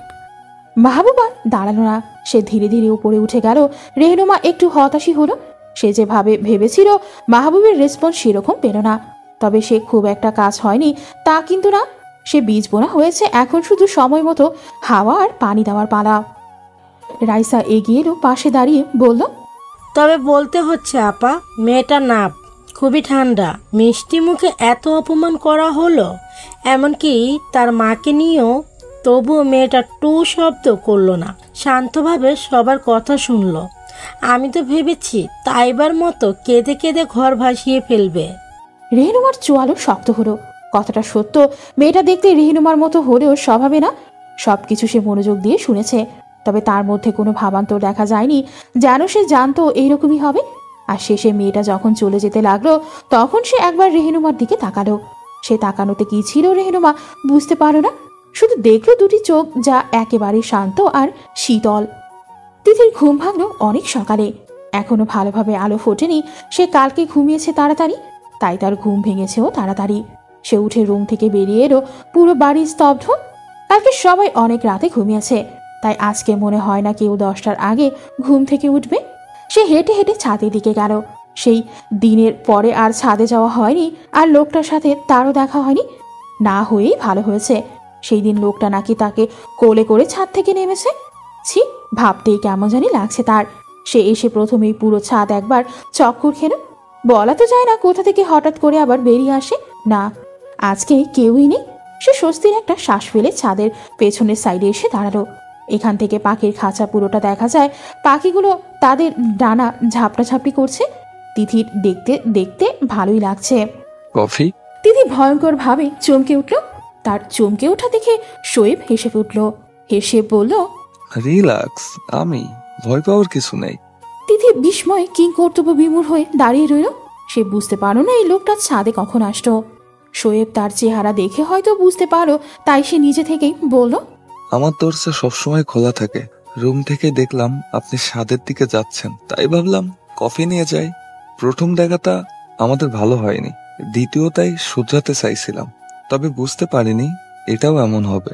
মাহবুব আর দাঁড়ালো না, সে ধীরে ধীরে উপরে উঠে গেল। রেহানুমা একটু হতাশই হলো। সে যেভাবে ভেবেছিল মাহবুবের রেসপন্স সেরকম পেল না। তবে সে খুব একটা কাজ হয়নি তা কিন্তু না, সে বীজ বোনা হয়েছে। এখন শুধু সময় মতো হাওয়া আর পানি দেওয়ার পালা। রাইসা এগিয়ে এলো, পাশে দাঁড়িয়ে বলল, তবে বলতে হচ্ছে আপা, মেয়েটা না খুবই ঠান্ডা। মিষ্টি মুখে এত অপমান করা হলো, এমনকি তার মাকে নিয়েও, তবুও মেয়েটা টু শব্দ করলো না, শান্তভাবে সবার কথা শুনলো। আমি তো ভেবেছি তাইবার মতো কেঁদে কেঁদে ঘর ভাসিয়ে ফেলবে। রেহানুমার চোয়ালও শক্ত হলো। কথাটা সত্য, মেয়েটা দেখতে রেহানুমার মতো হলেও স্বভাবে না। সবকিছু সে মনোযোগ দিয়ে শুনেছে, তবে তার মধ্যে কোনো ভাবান্তর দেখা যায়নি, যেন সে জানতো এইরকমই হবে। আর শেষে মেয়েটা যখন চলে যেতে লাগলো, তখন সে একবার রেহানুমার দিকে তাকালো। সে তাকানোতে কি ছিল রেহানুমা বুঝতে পারলো না, শুধু দেখলো দুটি চোখ যা একেবারে শান্ত আর শীতল। তিথির ঘুম ভাঙলো অনেক সকালে, এখনো ভালোভাবে আলো ফোটেনি। সে কালকে ঘুমিয়েছে তাড়াতাড়ি, তাই তার ঘুম ভেঙেছেও তাড়াতাড়ি। সে উঠে রুম থেকে বেরিয়ে এলো, পুরো বাড়ি স্তব্ধ। কালকে সবাই অনেক রাতে ঘুমিয়েছে, তাই আজকে মনে হয় না কেউ 10টার আগে ঘুম থেকে উঠবে। সে হেঁটে হেঁটে ছাদের দিকে গেল। সেই দিনের পরে আর ছাদে যাওয়া হয়নি, আর লোকটার সাথে তারও দেখা হয়নি। না হয়েই ভালো হয়েছে। সেই দিন লোকটা নাকি তাকে কোলে করে ছাদ থেকে নেমেছে। ছি, ভাবতেই কেমন জানি লাগছে তার। সে এসে প্রথমেই পুরো ছাদ একবার চক্কর খেল। বলা তো যায় না কোথা থেকে হঠাৎ করে আবার বেরিয়ে আসে। না, আজকে কেউই নেই। সে স্বস্তির একটা শ্বাস ফেলে ছাদের পেছনের সাইডে এসে দাঁড়ালো। এখান থেকে পাখির খাঁচা পুরোটা দেখা যায়। পাখিগুলো তাদের ডানা ঝাপটাঝাপটি করছে। তিথির দেখতে দেখতে ভালোই লাগছে। কফি? তিথি ভয়ঙ্কর ভাবে চমকে উঠল। তার চমকে ওঠা দেখে শোয়েব হেসে উঠল। হেসে বলল, রিল্যাক্স, আমি ভয় পাওয়ার কিছু নেই। তিথি বিস্ময়ে কিংকর্তব্য বিমূঢ় হয়ে দাঁড়িয়ে রইল। সে বুঝতে পারল না এই লোকটা ছাদে কখন আসতো। শোয়েব তার চেহারা দেখে হয়তো বুঝতে পারো, তাই সে নিজে থেকেই বলল, আমার দরজা সবসময় খোলা থাকে। রুম থেকে দেখলাম আপনি ছাদের দিকে যাচ্ছেন, তাই ভাবলাম কফি নিয়ে যাই। প্রথম দেখাটা আমাদের ভালো হয়নি, দ্বিতীয়টাই শুধরাতে চাইছিলাম, তবে বুঝতে পারিনি এটাও এমন হবে।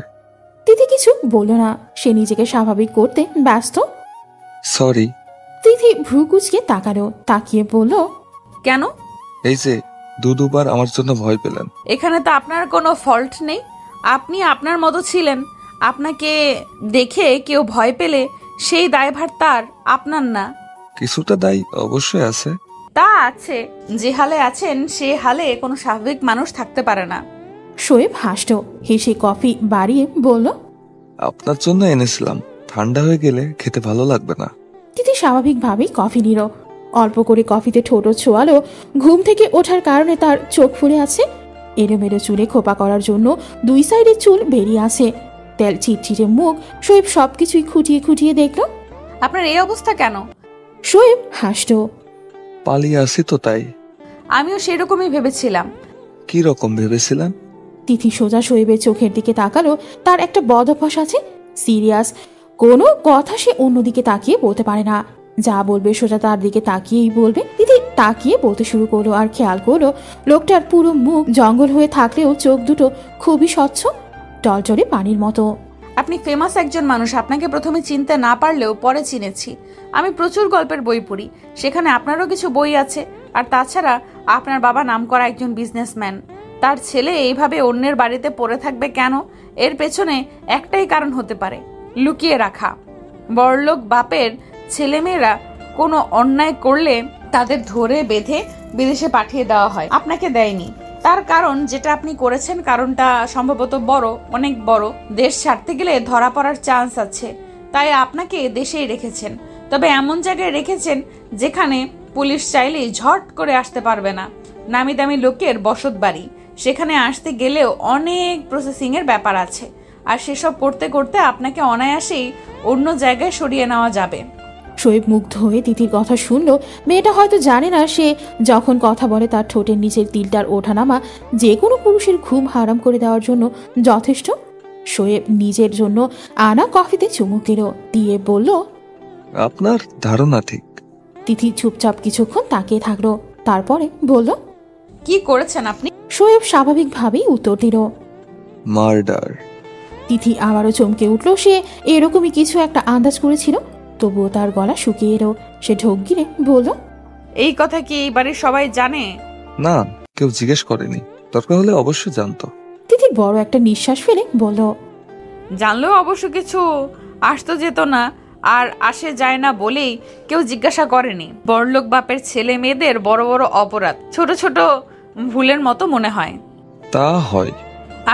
তিথি কিছু বলল না, সে নিজেকে স্বাভাবিক করতে ব্যস্ত। সরি। তিথি ভ্রু কুঁচকে তাকালো, তাকিয়ে বলল, কেন? এই যে দুবার আমার জন্য ভয় পেলেন। এখানে তো আপনার কোনো ফল্ট নেই। আপনি আপনার মতো ছিলেন। আপনাকে দেখে কেউ ভয় পেলে সেই দায়ভার তার, আপনার না। কিছুটা দায় অবশ্যই আছে। তা আছে, যে হালে আছেন সে হালে কোনো স্বাভাবিক মানুষ থাকতে পারে না। শোয়েব হাসল, হেসে কফি বাড়িয়ে বলল, আপনার জন্য এনেছিলাম, ঠান্ডা হয়ে গেলে খেতে ভালো লাগবে না। তিথি স্বাভাবিকভাবেই কফি নিল। অল্প করে কফিতে ঠোঁটো ছোয়ালো। ঘুম থেকে ওঠার কারণে তার চোখ ফুলে আছে। এলোমেলো চুলে খোপা করার জন্য দুই সাইডে চুল বেরিয়ে আছে। তেল চিটচিটে মুখ। শোয়েব সবকিছুই খুঁটিয়ে খুঁটিয়ে দেখল। আপনার এই অবস্থা কেন? শোয়েব হাসল। পালিয়ে আসি তো তাই। আমিও সেরকমই ভেবেছিলাম। কি রকম ভেবেছিলেন? তিথি সোজা শোয়েবের চোখের দিকে তাকালো। তার একটা বদ অভ্যাস আছে, সিরিয়াস কোনো কথা সে অন্যদিকে তাকিয়ে বলতে পারে না। যা বলবে সোজা তার দিকে তাকিয়েই বলবে। তিথি তাকিয়ে বলতে শুরু করলো আর খেয়াল করলো লোকটার পুরো মুখ জঙ্গল হয়ে থাকলেও চোখ দুটো খুবই স্বচ্ছ, টলটলে পানির মতো। আপনি ফেমাস একজন মানুষ, আপনাকে প্রথমে চিনতে না পারলেও পরে চিনেছি। আমি প্রচুর গল্পের বই পড়ি, সেখানে আপনারও কিছু বই আছে। আর তাছাড়া আপনার বাবা নামকরা একজন বিজনেসম্যান। তার ছেলে এইভাবে অন্যের বাড়িতে পড়ে থাকবে কেন? এর পেছনে একটাই কারণ হতে পারে, লুকিয়ে রাখা। বড়লোক বাপের ছেলেমেয়েরা কোনো অন্যায় করলে তাদের ধরে বেঁধে বিদেশে পাঠিয়ে দেওয়া হয়, আপনাকে দেয়নি। তার কারণ যেটা আপনি করেছেন, কারণটা সম্ভবত বড়, অনেক বড়। দেশ ছাড়তে গেলে ধরা পড়ার চান্স আছে, তাই আপনাকে দেশেই রেখেছেন। তবে এমন জায়গায় রেখেছেন যেখানে পুলিশ চাইলেই ঝট করে আসতে পারবে না। নামি দামি লোকের বসত বাড়ি, সেখানে আসতে গেলেও অনেক প্রসেসিং এর ব্যাপার আছে। আর সেসব করতে করতে আপনাকে অনায়াসেই অন্য জায়গায় সরিয়ে নেওয়া যাবে। শোয়েব মুগ্ধ হয়ে তিথির কথা শুনল। মেয়েটা হয়তো জানে না সে যখন কথা বলে তার ঠোঁটের নিচের তিলটার ওঠানামা যে কোনো পুরুষের ঘুম হারাম করে দেওয়ার জন্য যথেষ্ট। শোয়েব নিজের জন্য আনা কফিতে চুমুক দিল, দিয়ে বলল, আপনার ধারণা ঠিক। তিথি চুপচাপ কিছুক্ষণ তাকিয়ে থাকলো, তারপরে বলল, কি করেছেন আপনি? শোয়েব স্বাভাবিকভাবেই উত্তর দিল, মার্ডার। তিথি আবারও চমকে উঠল। সে এরকমই কিছু একটা আন্দাজ করেছিল, তবুও তার গলা শুকিয়ে এলো। সে ঢোক গিলে বলল, এই কথা কি এই বাড়ির সবাই জানে? না, কেউ জিজ্ঞেস করেনি, দরকার হলে অবশ্যই জানতো। তিথি বড় একটা নিঃশ্বাস ফেলে বলল, জানলেও অবশ্য কিছু আসতো যেত না, আর আসে যায় না বলেই কেউ জিজ্ঞাসা করেনি। বড়লোক বাপের ছেলে মেয়েদের বড় বড় অপরাধ ছোট ছোট ভুলের মতো মনে হয়। তা হয়।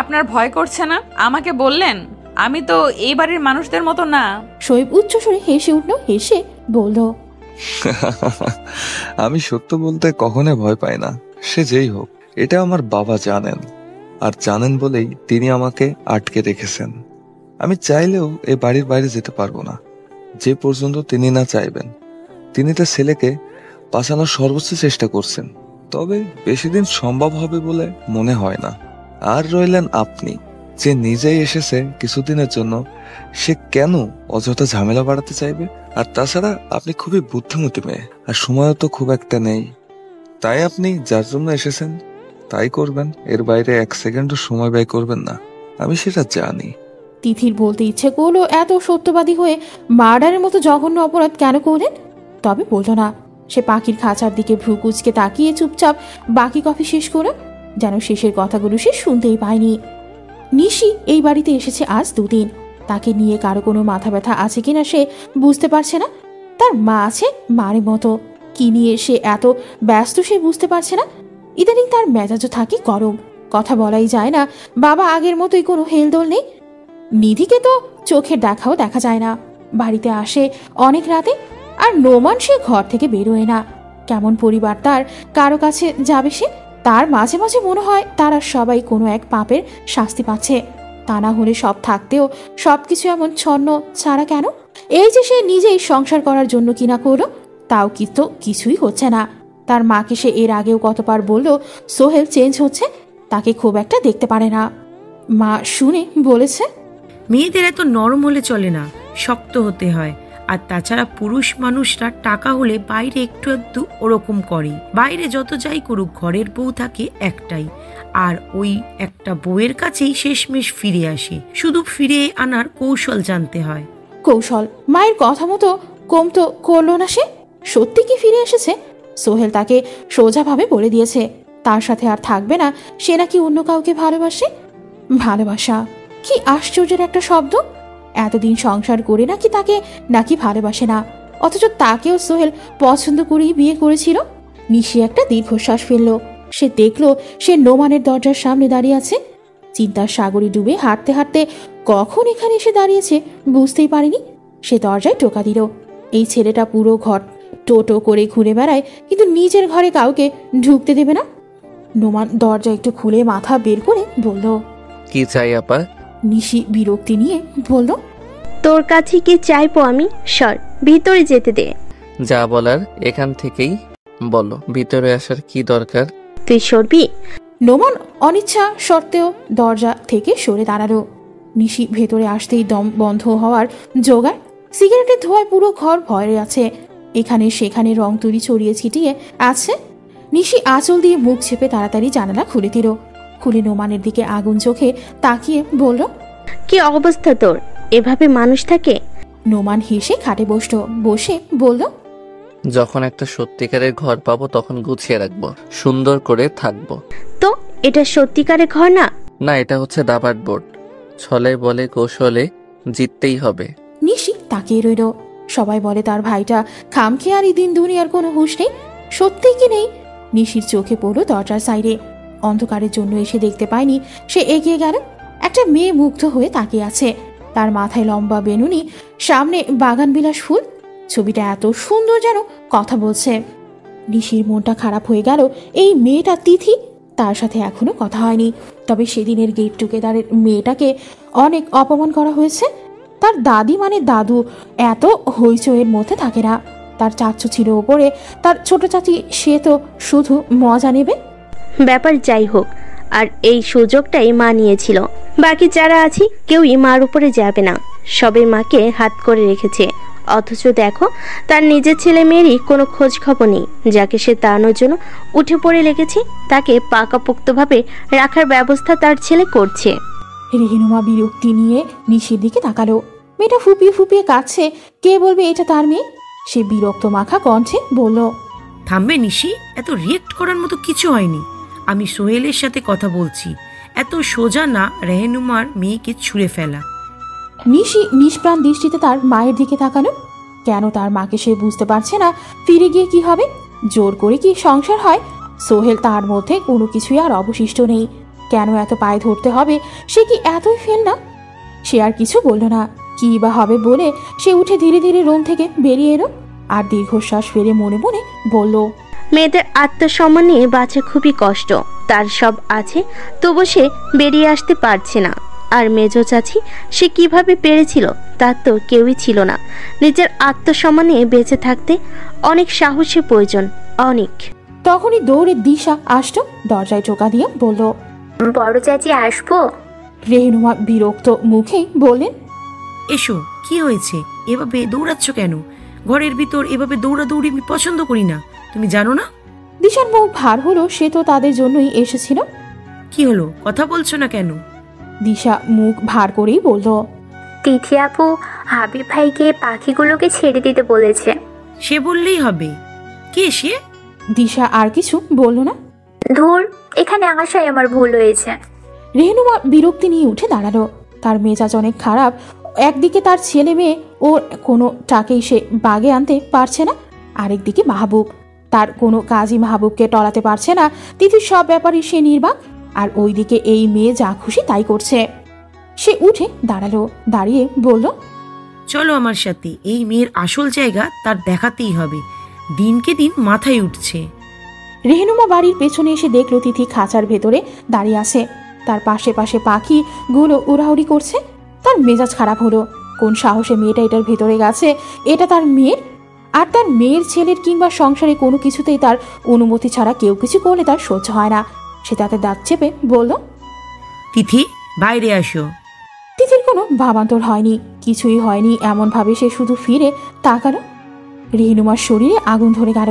আপনার ভয় করছে না? আমাকে বললেন, আমি তো এই বাড়ির মানুষদের মতো না। শোয়েব উচ্চস্বরে হেসে উঠল, হেসে বলল, আমি সত্য বলতে কখনো ভয় পাই না, সে যেই হোক। এটা আমার বাবা জানেন, আর জানেন বলেই তিনি আমাকে আটকে রেখেছেন। আমি চাইলেও এ বাড়ির বাইরে যেতে পারবো না, যে পর্যন্ত তিনি না চাইবেন। তিনি তার ছেলেকে বাঁচানোর সর্বোচ্চ চেষ্টা করছেন, তবে বেশি দিন সম্ভব হবে বলে মনে হয় না। আর রইলেন আপনি, যে নিজেই এসেছে কিছুদিনের জন্য, সে কেন অযথা ঝামেলা বাড়াতে চাইবে? আর তাছাড়া আপনি খুবই বুদ্ধিমতী মেয়ে, আর সময়ও তো খুব একটা নেই। তাই আপনি যার জন্য এসেছেন তাই করবেন, এর বাইরে এক সেকেন্ডও সময় ব্যয় করবেন না, আমি সেটা জানি। তিথির বলতে ইচ্ছে করলো এত সত্যবাদী হয়ে মার্ডারের মতো জঘন্য অপরাধ কেন করলেন, তবে বলল না। সে পাখির খাঁচার দিকে ভ্রু কুচকে তাকিয়ে চুপচাপ বাকি কফি শেষ করে, যেন শেষের কথাগুলো সে শুনতেই পায়নি। নিশি এই বাড়িতে এসেছে আজ 2 দিন। তাকে নিয়ে কারো কোনো মাথা ব্যথা আছে কিনা সে বুঝতে পারছে না। তার মা আছে মায়ের মতো, কি নিয়ে সে এত ব্যস্ত সে বুঝতে পারছে না। ইদানিং তার মেজাজও থাকে গরম, কথা বলাই যায় না। বাবা আগের মতোই কোনো হেলদোল নেই। নিধিকে তো চোখের দেখাও দেখা যায় না, বাড়িতে আসে অনেক রাতে। আর নোমান সে ঘর থেকে বেরোয় না। কেমন পরিবার তার, কারো কাছে যাবে সে? তার মাঝে মাঝে মনে হয় তারা সবাই কোনো এক পাপের শাস্তি পাচ্ছে। তা না হলে সব থাকতেও সবকিছু এমন ছন্ন ছাড়া কেন? এই যে সে নিজেই সংসার করার জন্য কিনা করলো, তাও কিন্তু কিছুই হচ্ছে না। তার মাকে সে এর আগেও কতবার বলল সোহেল চেঞ্জ হচ্ছে, তাকে খুব একটা দেখতে পারে না। মা শুনে বলেছে, মেয়েদের এত নরম হলে চলে না, শক্ত হতে হয়। আর তাছাড়া পুরুষ মানুষরা টাকা হলে বাইরে একটু একটু ওরকম করে। বাইরে যত যাই করুক, ঘরের বউ থাকে একটাই, আর ওই একটা বউয়ের কাছেই শেষমেশ ফিরে আসে। শুধু ফিরে আনার কৌশল জানতে হয়। কৌশল? মায়ের কথা মতো কম তো করলো না সে। সত্যি কি ফিরে এসেছে? সোহেল তাকে সোজাভাবে বলে দিয়েছে তার সাথে আর থাকবে না, সে নাকি অন্য কাউকে ভালোবাসে। ভালোবাসা কি আশ্চর্যের একটা শব্দ! এতদিন সংসার করে নাকি ভালোবাসে না, অথচ তাকেও সোহেল পছন্দ করেই বিয়ে করেছিল। নিশি একটা দীর্ঘশ্বাস ফেলল। সে দেখল সে নোমানের দরজার সামনে দাঁড়িয়ে আছে। চিন্তার সাগরে ডুবে হাঁটতে হাঁটতে কখন এখানে এসে দাঁড়িয়েছে বুঝতেই পারেনি। সে দরজায় টোকা দিল। এই ছেলেটা পুরো ঘর টোটো করে ঘুরে বেড়ায়, কিন্তু নিজের ঘরে কাউকে ঢুকতে দেবে না। নোমান দরজা একটু খুলে মাথা বের করে বলল, কি চাই আপা? নিশি বিরক্তি নিয়ে বলল, তোর কাছে কি চাইবো আমি? সর, ভিতরে যেতে দে। যা বলার এখান থেকেই বলো, ভিতরে আসার কি দরকার? তুই সরবি? নোমান অনিচ্ছা সত্ত্বেও দরজা থেকে সরে দাঁড়ালো। নিশি ভেতরে আসতেই দম বন্ধ হওয়ার জোগাড়। সিগারেটের ধোঁয়ায় পুরো ঘর ভরে আছে। এখানে সেখানে রং তুলি ছড়িয়ে ছিটিয়ে আছে। নিশি আঁচল দিয়ে মুখ চেপে তাড়াতাড়ি জানালা খুলে দিল। খুলে নোমানের দিকে আগুন চোখে তাকিয়ে বলল, কি অবস্থা তোর? এভাবে মানুষ থাকে? নোমান হেসে খাটে বসলো। বসে বলল, যখন একটা সত্যিকারের ঘর পাবো তখন গুছিয়ে রাখবো, সুন্দর করে থাকবো। তো এটা সত্যিকারের ঘর না? না, এটা হচ্ছে দাবার বোর্ড। ছলে বলে কৌশলে জিততেই হবে। নিশি তাকিয়ে রইল। সবাই বলে তার ভাইটা খামখেয়ালি, দিন দুনিয়ার কোনো হুঁশ নেই। সত্যি কি নেই? নিশির চোখে পড়ল দরজার সাইডে। অন্ধকারের জন্য এসে দেখতে পায়নি। সে এগিয়ে গেল। একটা মেয়ে মুগ্ধ হয়ে তাকিয়ে আছে। তার মাথায় লম্বা বেনুনি, সামনে বাগান বিলাস ফুল। ছবিটা এত সুন্দর যেন কথা বলছে। নিশির মনটা খারাপ হয়ে গেল। এই মেয়েটা তিথি, তার সাথে এখনো কথা হয়নি। তবে সেদিনের গেট টুগেদারের মেয়েটাকে অনেক অপমান করা হয়েছে। তার দাদি মানে দাদু এত হইচইয়ের মধ্যে থাকে না। তার চাচু ছিল ওপরে, তার ছোট চাচি, সে তো শুধু মজা নেবে। ব্যাপার যাই হোক, আর এই সুযোগটাই মা নিয়েছিল। বাকি যারা আছি কেউই মার উপরে যাবে না, সবে মাকে হাত করে রেখেছে। অথচ দেখো, তার নিজের ছেলে মেয়েরই কোনো খোঁজ খবর নেই। যাকে সে তাড়ানোর জন্য উঠে পড়ে লেগেছে, তাকে পাকাপোক্তভাবে রাখার ব্যবস্থা তার ছেলে করছে। রেহেনুমা বিরক্তি নিয়ে নিশির দিকে তাকালো। মেয়েটা ফুপিয়ে ফুপিয়ে কাঁদছে। কে বলবে এটা তার মেয়ে? সে বিরক্ত মাখা কণ্ঠে বলল, থামবে নিশি, এত রিয়েক্ট করার মতো কিছু হয়নি। আমি সোহেলের সাথে কথা বলছি। এত সোজা না রেহেনুমার মেয়েকে ছুঁড়ে ফেলা। নিশি নিষ্প্রাণ দৃষ্টিতে তার মায়ের দিকে তাকালো। কেন তার মাকে সে বুঝতে পারছে না। ফিরে গিয়ে কি হবে? জোর করে কি সংসার হয়? সোহেল তার মধ্যে কোনো কিছুই আর অবশিষ্ট নেই। কেন এত পায়ে ধরতে হবে? সে কি এতই ফেল না? সে আর কিছু বলল না। কি বা হবে বলে সে উঠে ধীরে ধীরে রুম থেকে বেরিয়ে এলো। আর দীর্ঘশ্বাস ফেলে মনে মনে বলল, মেয়েদের আত্মসম্মান নিয়ে বাঁচা খুবই কষ্ট। তার সব আছে, তবু সে বেরিয়ে আসতে পারছে না। আর মেজো চাচি, সে কিভাবে পেরেছিল? তার তো কেউই ছিল না। নিজের আত্মসম্মান নিয়ে বেঁচে থাকতে অনেক সাহসের প্রয়োজন, অনেক। তখনই দৌড়ে দিশা আসতো। দরজায় টোকা দিয়ে বলল, বড় চাচি আসবো? রেহেনুমা বিরক্ত মুখেই বললেন, এসো। কি হয়েছে? এভাবে দৌড়াচ্ছ কেন? ঘরের ভিতর এভাবে দৌড়াদৌড়ি আমি পছন্দ করি না, তুমি জানো না? দিশার মুখ ভার হলো। সে তো তাদের জন্যই এসেছিল। কি হলো, কথা বলছো না কেন? দিশা মুখ ভার করেই বলল, তিথি আপু হাবিব ভাইকে পাখিগুলোকে ছেড়ে দিতে বলেছে। সে বললেই হবে। কে সে? দিশা আর কিছু বলল না। ধুর, এখানে আসায় আমার ভুল হয়েছে। রেহেনুমা বিরক্তি নিয়ে উঠে দাঁড়ালো। তার মেজাজ অনেক খারাপ। একদিকে তার ছেলে মেয়ে, ওর কোনো টাকেই সে বাগে আনতে পারছে না। আরেকদিকে মাহবুব, তার কোনো কাজই মাহবুবকে টলাতে পারছে না। তিথির সব ব্যাপারই সে নির্বাক। আর ওইদিকে এই মেয়ে যা খুশি তাই করছে। সে উঠে দাঁড়ালো। দাঁড়িয়ে বলল, চলো আমার সাথে। এই মেয়ের আসল জায়গা তার দেখাতেই হবে। দিনকে দিন মাথায় উঠছে। রেহেনুমা বাড়ির পেছনে এসে দেখলো তিথি খাঁচার ভেতরে দাঁড়িয়ে আছে। তার পাশে পাশে পাখিগুলো উড়াউড়ি করছে। তার মেজাজ খারাপ হলো। কোন সাহসে মেয়েটা এটার ভেতরে গেছে? এটা তার মেয়ের। আর তার মেয়ের ছেলের কিংবা সংসারে কোনো কিছুতেই তার অনুমতি ছাড়া কেউ কিছু করলে তার সহ্য হয় না। সে তাতে দাঁত চেপে বলল, তিথি, বাইরে আসো। তিথির কোনো ভাবান্তর হয়নি, কিছুই হয়নি। এমন ভাবে সে শুধু ফিরে তাকালো। রেহেনুমার শরীরে আগুন ধরে গেল।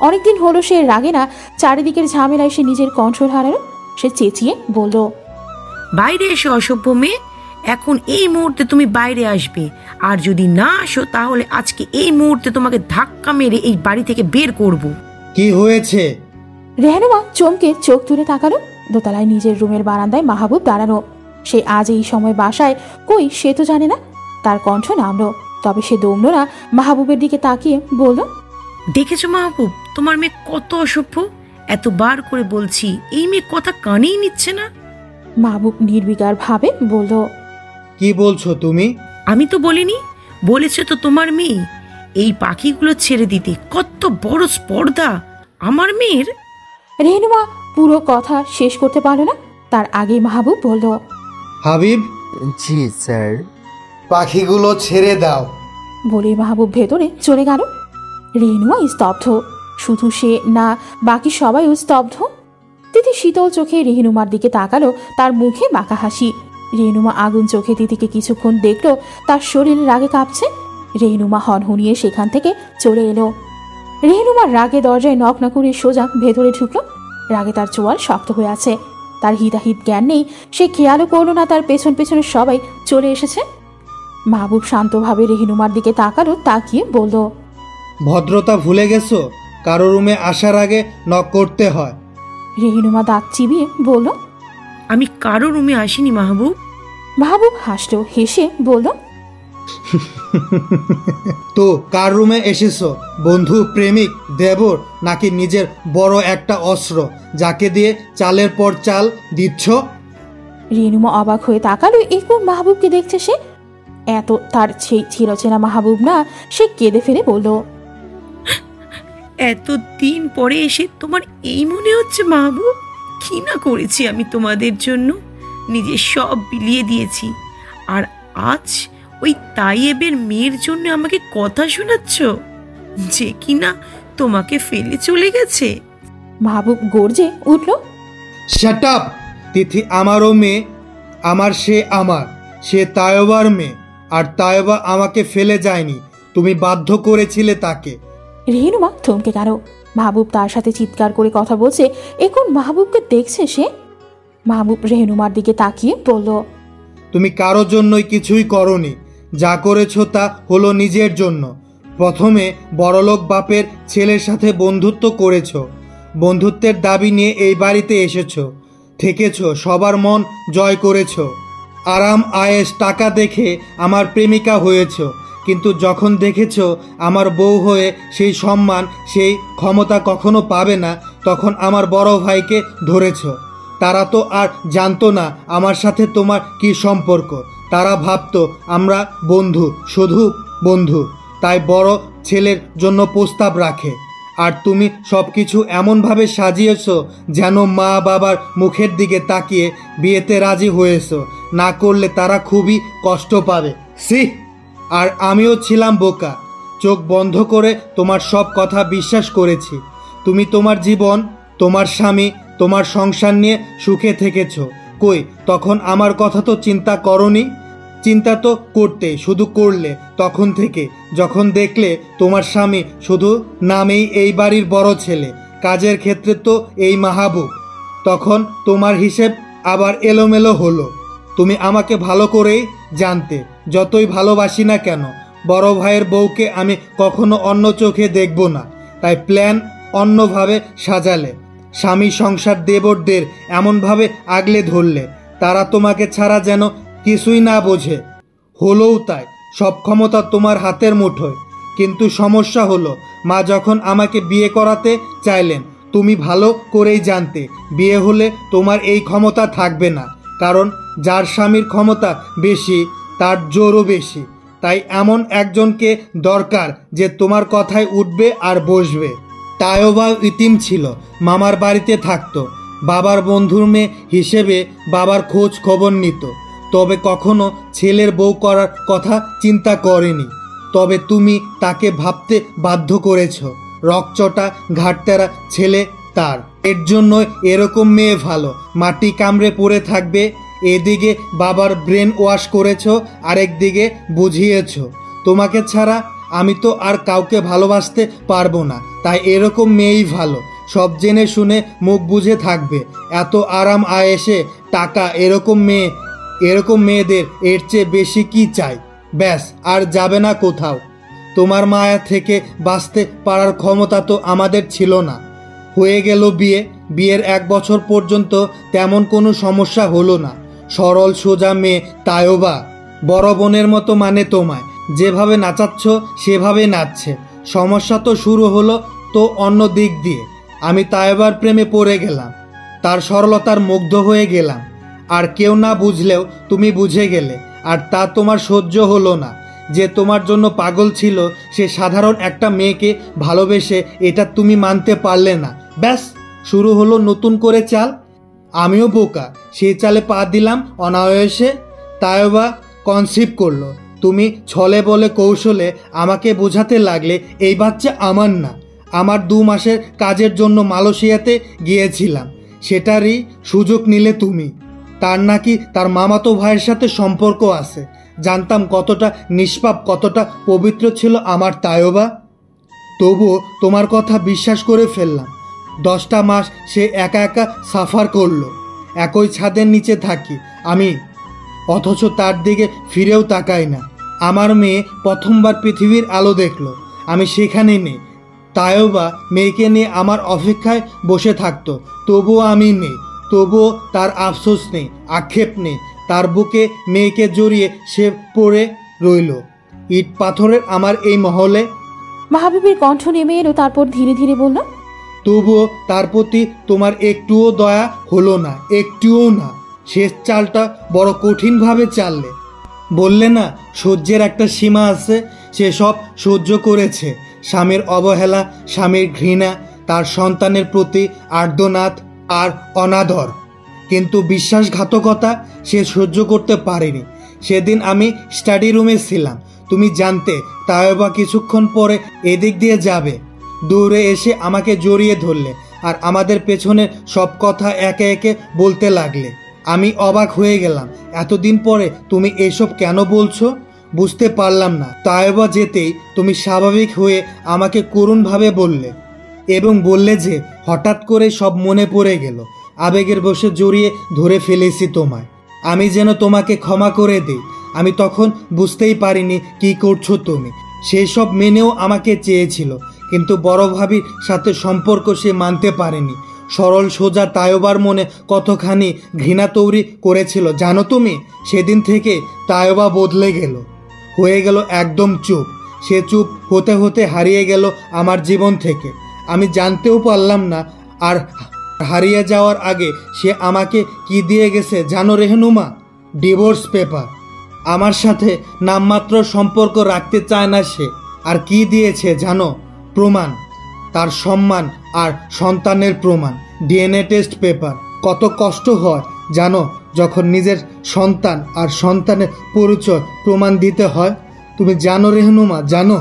অনেকদিন হলো সে রাগে না। চারিদিকের ঝামেলায় সে নিজের কন্ট্রোল হারালো। সে চেঁচিয়ে বলল, বাইরে এসো অসভ্য মেয়ে। এখন এই মুহূর্তে তুমি বাইরে আসবে। আর যদি না আসো তাহলে আজকে এই মুহূর্তে তোমাকে ধাক্কা মেরে এই বাড়ি থেকে বের করব। কি হয়েছে? রেহেনুমা চমকে চোখ তুলে তাকালো। দোতলায় নিজের রুমের বারান্দায় মাহবুব দাঁড়ানো। সে আজ এই সময় বাসায় কই সে তো জানে না। তার কণ্ঠ নামলো। তবে সে দমল না। মাহবুবের দিকে তাকিয়ে বলল, দেখেছো মাহবুব, তোমার মেয়ে কত অসভ্য। এতবার করে বলছি, এই মেয়ে কথা কানেই নিচ্ছে না। মাহবুব নির্বিকার ভাবে বলল, কি বলছো তুমি? আমি তো বলিনি, বলেছে তো তোমার মেয়ে। এই পাখিগুলো ছেড়ে দিতে? কত বড় স্পর্ধা আমার মেয়ের। রেহনুমা পুরো কথা শেষ করতে পারল না, তার আগেই মাহবুব বলল, হাবিব। জি স্যার। পাখিগুলো ছেড়ে দাও বলে মাহবুব ভেতরে চলে গেল। রেহনুমা স্তব্ধ, শুধু সে না, বাকি সবাইও স্তব্ধ। তিথি শীতল চোখে রেহনুমার দিকে তাকালো, তার মুখে বাঁকা হাসি। রেহনুমা আগুন চোখে তিথিকে কিছুক্ষণ দেখলো, তার শরীর রাগে কাঁপছে। রেহনুমা হনহনিয়ে সেখান থেকে চলে এলো। রেহনুমার রাগে দরজায় নক না করে সোজা ভেতরে ঢুকলো। রাগে তার চোয়াল শক্ত হয়ে আছে, তার হিতাহিত জ্ঞান নেই। সে খেয়ালও করলো না তার পেছন পেছনে সবাই চলে এসেছে। মাহবুব শান্তভাবে রেহনুমার দিকে তাকালো, তাকিয়ে বলল, ভদ্রতা ভুলে গেছো? কারো রুমে আসার আগে নক করতে হয়। রেহনুমা দাঁত চিবিয়ে বলল, আমি কারো রুমে আসিনি মাহবুব। মাহবুব হাসলো, হেসে বলল, তো কার রুমে এসেছো? বন্ধু, প্রেমিক, দেবর, নাকি নিজের বড় একটা অস্ত্র যাকে দিয়ে চালের পর চাল দিচ্ছ? রেহনুমা অবাক হয়ে তাকালো, এরপর মাহবুবকে দেখছে সে। এত তার সেই চিরচেনা মাহবুব না। সে কেঁদে ফেলে বলল, এতদিন পরে এসে তোমার এই মনে হচ্ছে মাহবুব? কি না করেছি আমি তোমাদের জন্য, নিজের সব বিলিয়ে দিয়েছি, আর আজ ওই তাইয়েবের মেয়ের জন্য আমাকে কথা শোনাচ্ছ, যে কিনা তোমাকে ফেলে চলে গেছে। মাহবুব গর্জে উঠল, শাট আপ! তিথি আমারও মেয়ে, সে তায়বার মেয়ে, আর তায়বা আমাকে ফেলে যায়নি, তুমি বাধ্য করেছিলে তাকে। রেহনুমা থমকে গেল। মাহবুব তার সাথে চিৎকার করে কথা বলছে, এখন মাহবুবকে দেখছে সে। মাহবুব রেহনুমার দিকে তাকিয়ে বলল, তুমি কারো জন্যই কিছুই করনি, যা করেছো তা হলো নিজের জন্য। প্রথমে বড়লোক বাপের ছেলের সাথে বন্ধুত্ব করেছো, বন্ধুত্বের দাবি নিয়ে এই বাড়িতে এসেছো, থেকেছো, সবার মন জয় করেছো, আরাম আয়েশ টাকা দেখে আমার প্রেমিকা হয়েছো। কিন্তু যখন দেখেছো আমার বউ হয়ে সেই সম্মান, সেই ক্ষমতা কখনো পাবে না, তখন আমার বড় ভাইকে ধরেছো। তারা তো আর জানতো না আমার সাথে তোমার কি সম্পর্ক। তারা ভাবতো আমরা বন্ধু, শুধু বন্ধু, তাই বড় ছেলের জন্য প্রস্তাব রাখে। আর তুমি সব কিছু এমনভাবে সাজিয়েছো যেন মা বাবার মুখের দিকে তাকিয়ে বিয়েতে রাজি হয়েছো, না করলে তারা খুবই কষ্ট পাবে। সি! আর আমিও ছিলাম বোকা, চোখ বন্ধ করে তোমার সব কথা বিশ্বাস করেছি। তুমি তোমার জীবন, তোমার স্বামী, তোমার সংসার নিয়ে সুখে থেকেছ। কই, তখন আমার কথা তো চিন্তা করনি? চিন্তা তো করতে, শুধু করলে তখন থেকে যখন দেখলে তোমার স্বামী শুধু নামেই এই বাড়ির বড় ছেলে, কাজের ক্ষেত্রে তো এই মাহবুব। তখন তোমার হিসেব আবার এলোমেলো হলো। তুমি আমাকে ভালো করেই জানতে, যতই ভালোবাসি না কেন বড় ভাইয়ের বউকে আমি কখনো অন্য চোখে দেখব না। তাই প্ল্যান অন্যভাবে সাজালে, স্বামী সংসার দেবরদের এমনভাবে আগলে ধরলে তারা তোমাকে ছাড়া যেন কিছুই না বোঝে। হলোও তাই, সব ক্ষমতা তোমার হাতের মুঠোয়। কিন্তু সমস্যা হলো, মা যখন আমাকে বিয়ে করাতে চাইলেন, তুমি ভালো করেই জানতে বিয়ে হলে তোমার এই ক্ষমতা থাকবে না। কারণ যার স্বামীর ক্ষমতা বেশি তার জোরও বেশি। তাই এমন একজনকে দরকার যে তোমার কথায় উঠবে আর বসবে। তায়বা ইতিম ছিল, মামার বাড়িতে থাকতো, বাবার বন্ধুর মেয়ে হিসেবে বাবার খোঁজ খবর নিত, তবে কখনো ছেলের বউ করার কথা চিন্তা করেনি। তবে তুমি তাকে ভাবতে বাধ্য করেছ। রকচটা ঘাটতেরা ছেলে তার, এর জন্য এরকম মেয়ে ভালো। মাটি কামড়ে পড়ে থাকবে, এদিকে বাবার ব্রেন ওয়াশ করেছ, আরেকদিকে বুঝিয়েছ তোমাকে ছাড়া আমি তো আর কাউকে ভালোবাসতে পারবো না। তাই এরকম মেয়েই ভালো, সব জেনে শুনে মুখ বুঝে থাকবে। এত আরাম আয়েশে টাকা, এরকম মেয়েদের এর চেয়ে বেশি কি চাই? ব্যাস, আর যাবে না কোথাও। তোমার মায়া থেকে বাঁচতে পারার ক্ষমতা তো আমাদের ছিল না। হয়ে গেল বিয়ে, বিয়ের 1 বছর পর্যন্ত তেমন কোনো সমস্যা হলো না। সরল সোজা মেয়ে তায়বা, বড় বোনের মতো মানে তোমায়, যেভাবে নাচাচ্ছ সেভাবে নাচছে। সমস্যা তো শুরু হলো তো অন্য দিক দিয়ে। আমি তায়বার প্রেমে পড়ে গেলাম, তার সরলতার মুগ্ধ হয়ে গেলাম। আর কেউ না বুঝলেও তুমি বুঝে গেলে, আর তা তোমার সহ্য হলো না। যে তোমার জন্য পাগল ছিল সে সাধারণ একটা মেয়েকে ভালোবেসে এটা তুমি মানতে পারলে না। ব্যাস শুরু হলো নতুন করে চাল। আমিও বোকা, সেই চালে পা দিলাম অনায়াসে। তাইবা কনসিভ করলো। তুমি ছলে বলে কৌশলে আমাকে বোঝাতে লাগলে এই বাচ্চা আমার না। আমার 2 মাসের কাজের জন্য মালয়েশিয়াতে গিয়েছিলাম, সেটারই সুযোগ নিলে তুমি। তার নাকি তার মামাতো ভাইয়ের সাথে সম্পর্ক আছে। জানতাম কতটা নিষ্পাপ, কতটা পবিত্র ছিল আমার তাইবা। তবুও তোমার কথা বিশ্বাস করে ফেললাম। 10টা মাস সে একা একা সাফার করলো। একই ছাদের নিচে থাকি আমি, অথচ তার দিকে ফিরেও তাকাই না। আমার মেয়ে প্রথমবার পৃথিবীর আলো দেখলো, আমি সেখানে নেই। তাইবা মেয়েকে নিয়ে আমার অপেক্ষায় বসে থাকতো, তবুও আমি নেই। তবুও তার আফসোস নেই, আক্ষেপ নেই। তার বুকে মেয়েকে জড়িয়ে সে পড়ে রইল ইট পাথরের আমার এই মহলে। মাহবুবের কণ্ঠ নেমে এলো, তারপর ধীরে ধীরে বলল, তবুও তার প্রতি তোমার একটুও দয়া হলো না, একটুও না। শেষ চালটা বড় কঠিনভাবে চাললে। বললে না সহ্যের একটা সীমা আছে, সে সব সহ্য করেছে। স্বামীর অবহেলা, স্বামীর ঘৃণা, তার সন্তানের প্রতি আর্তনাদ আর অনাদর, কিন্তু বিশ্বাসঘাতকতা সে সহ্য করতে পারেনি। সেদিন আমি স্টাডি রুমে ছিলাম, তুমি জানতে তাইবা কিছুক্ষণ পরে এদিক দিয়ে যাবে। দৌড়ে এসে আমাকে জড়িয়ে ধরলে আর আমাদের পেছনের সব কথা একে একে বলতে লাগলে। আমি অবাক হয়ে গেলাম, এতদিন পরে তুমি এসব কেন বলছো? বুঝতে পারলাম না। তাইবা যেতেই তুমি স্বাভাবিক হয়ে আমাকে করুণভাবে বললে এবং বললে যে হঠাৎ করে সব মনে পড়ে গেল, আবেগের বশে জড়িয়ে ধরে ফেলেছি তোমায়, আমি যেন তোমাকে ক্ষমা করে দিই। আমি তখন বুঝতেই পারিনি কি করছো তুমি। সেই সব মেনেও আমাকে চেয়েছিল, কিন্তু বড় ভাবির সাথে সম্পর্ক সে মানতে পারেনি। সরল সোজা তাইবার মনে কতখানি ঘৃণা তৈরি করেছিল জানো তুমি? সেদিন থেকে তাইবা বদলে গেল, হয়ে গেল একদম চুপ। সে চুপ হতে হতে হারিয়ে গেল আমার জীবন থেকে। আমি জানতেও পারলাম না। আর হারিয়ে যাওয়ার আগে সে আমাকে কি দিয়ে গেছে জানো রেহনুমা? Divorce paper. আমার সাথে নামমাত্র সম্পর্ক রাখতে চায় না সে। আর কি দিয়েছে জানো? প্রমাণ, তার সম্মান আর সন্তানের প্রমাণ। DNA test paper. কত কষ্ট হয় জানো যখন নিজের সন্তান আর সন্তানের পরিচয় প্রমাণ দিতে হয়? তুমি জানো রেহনুমা, জানো?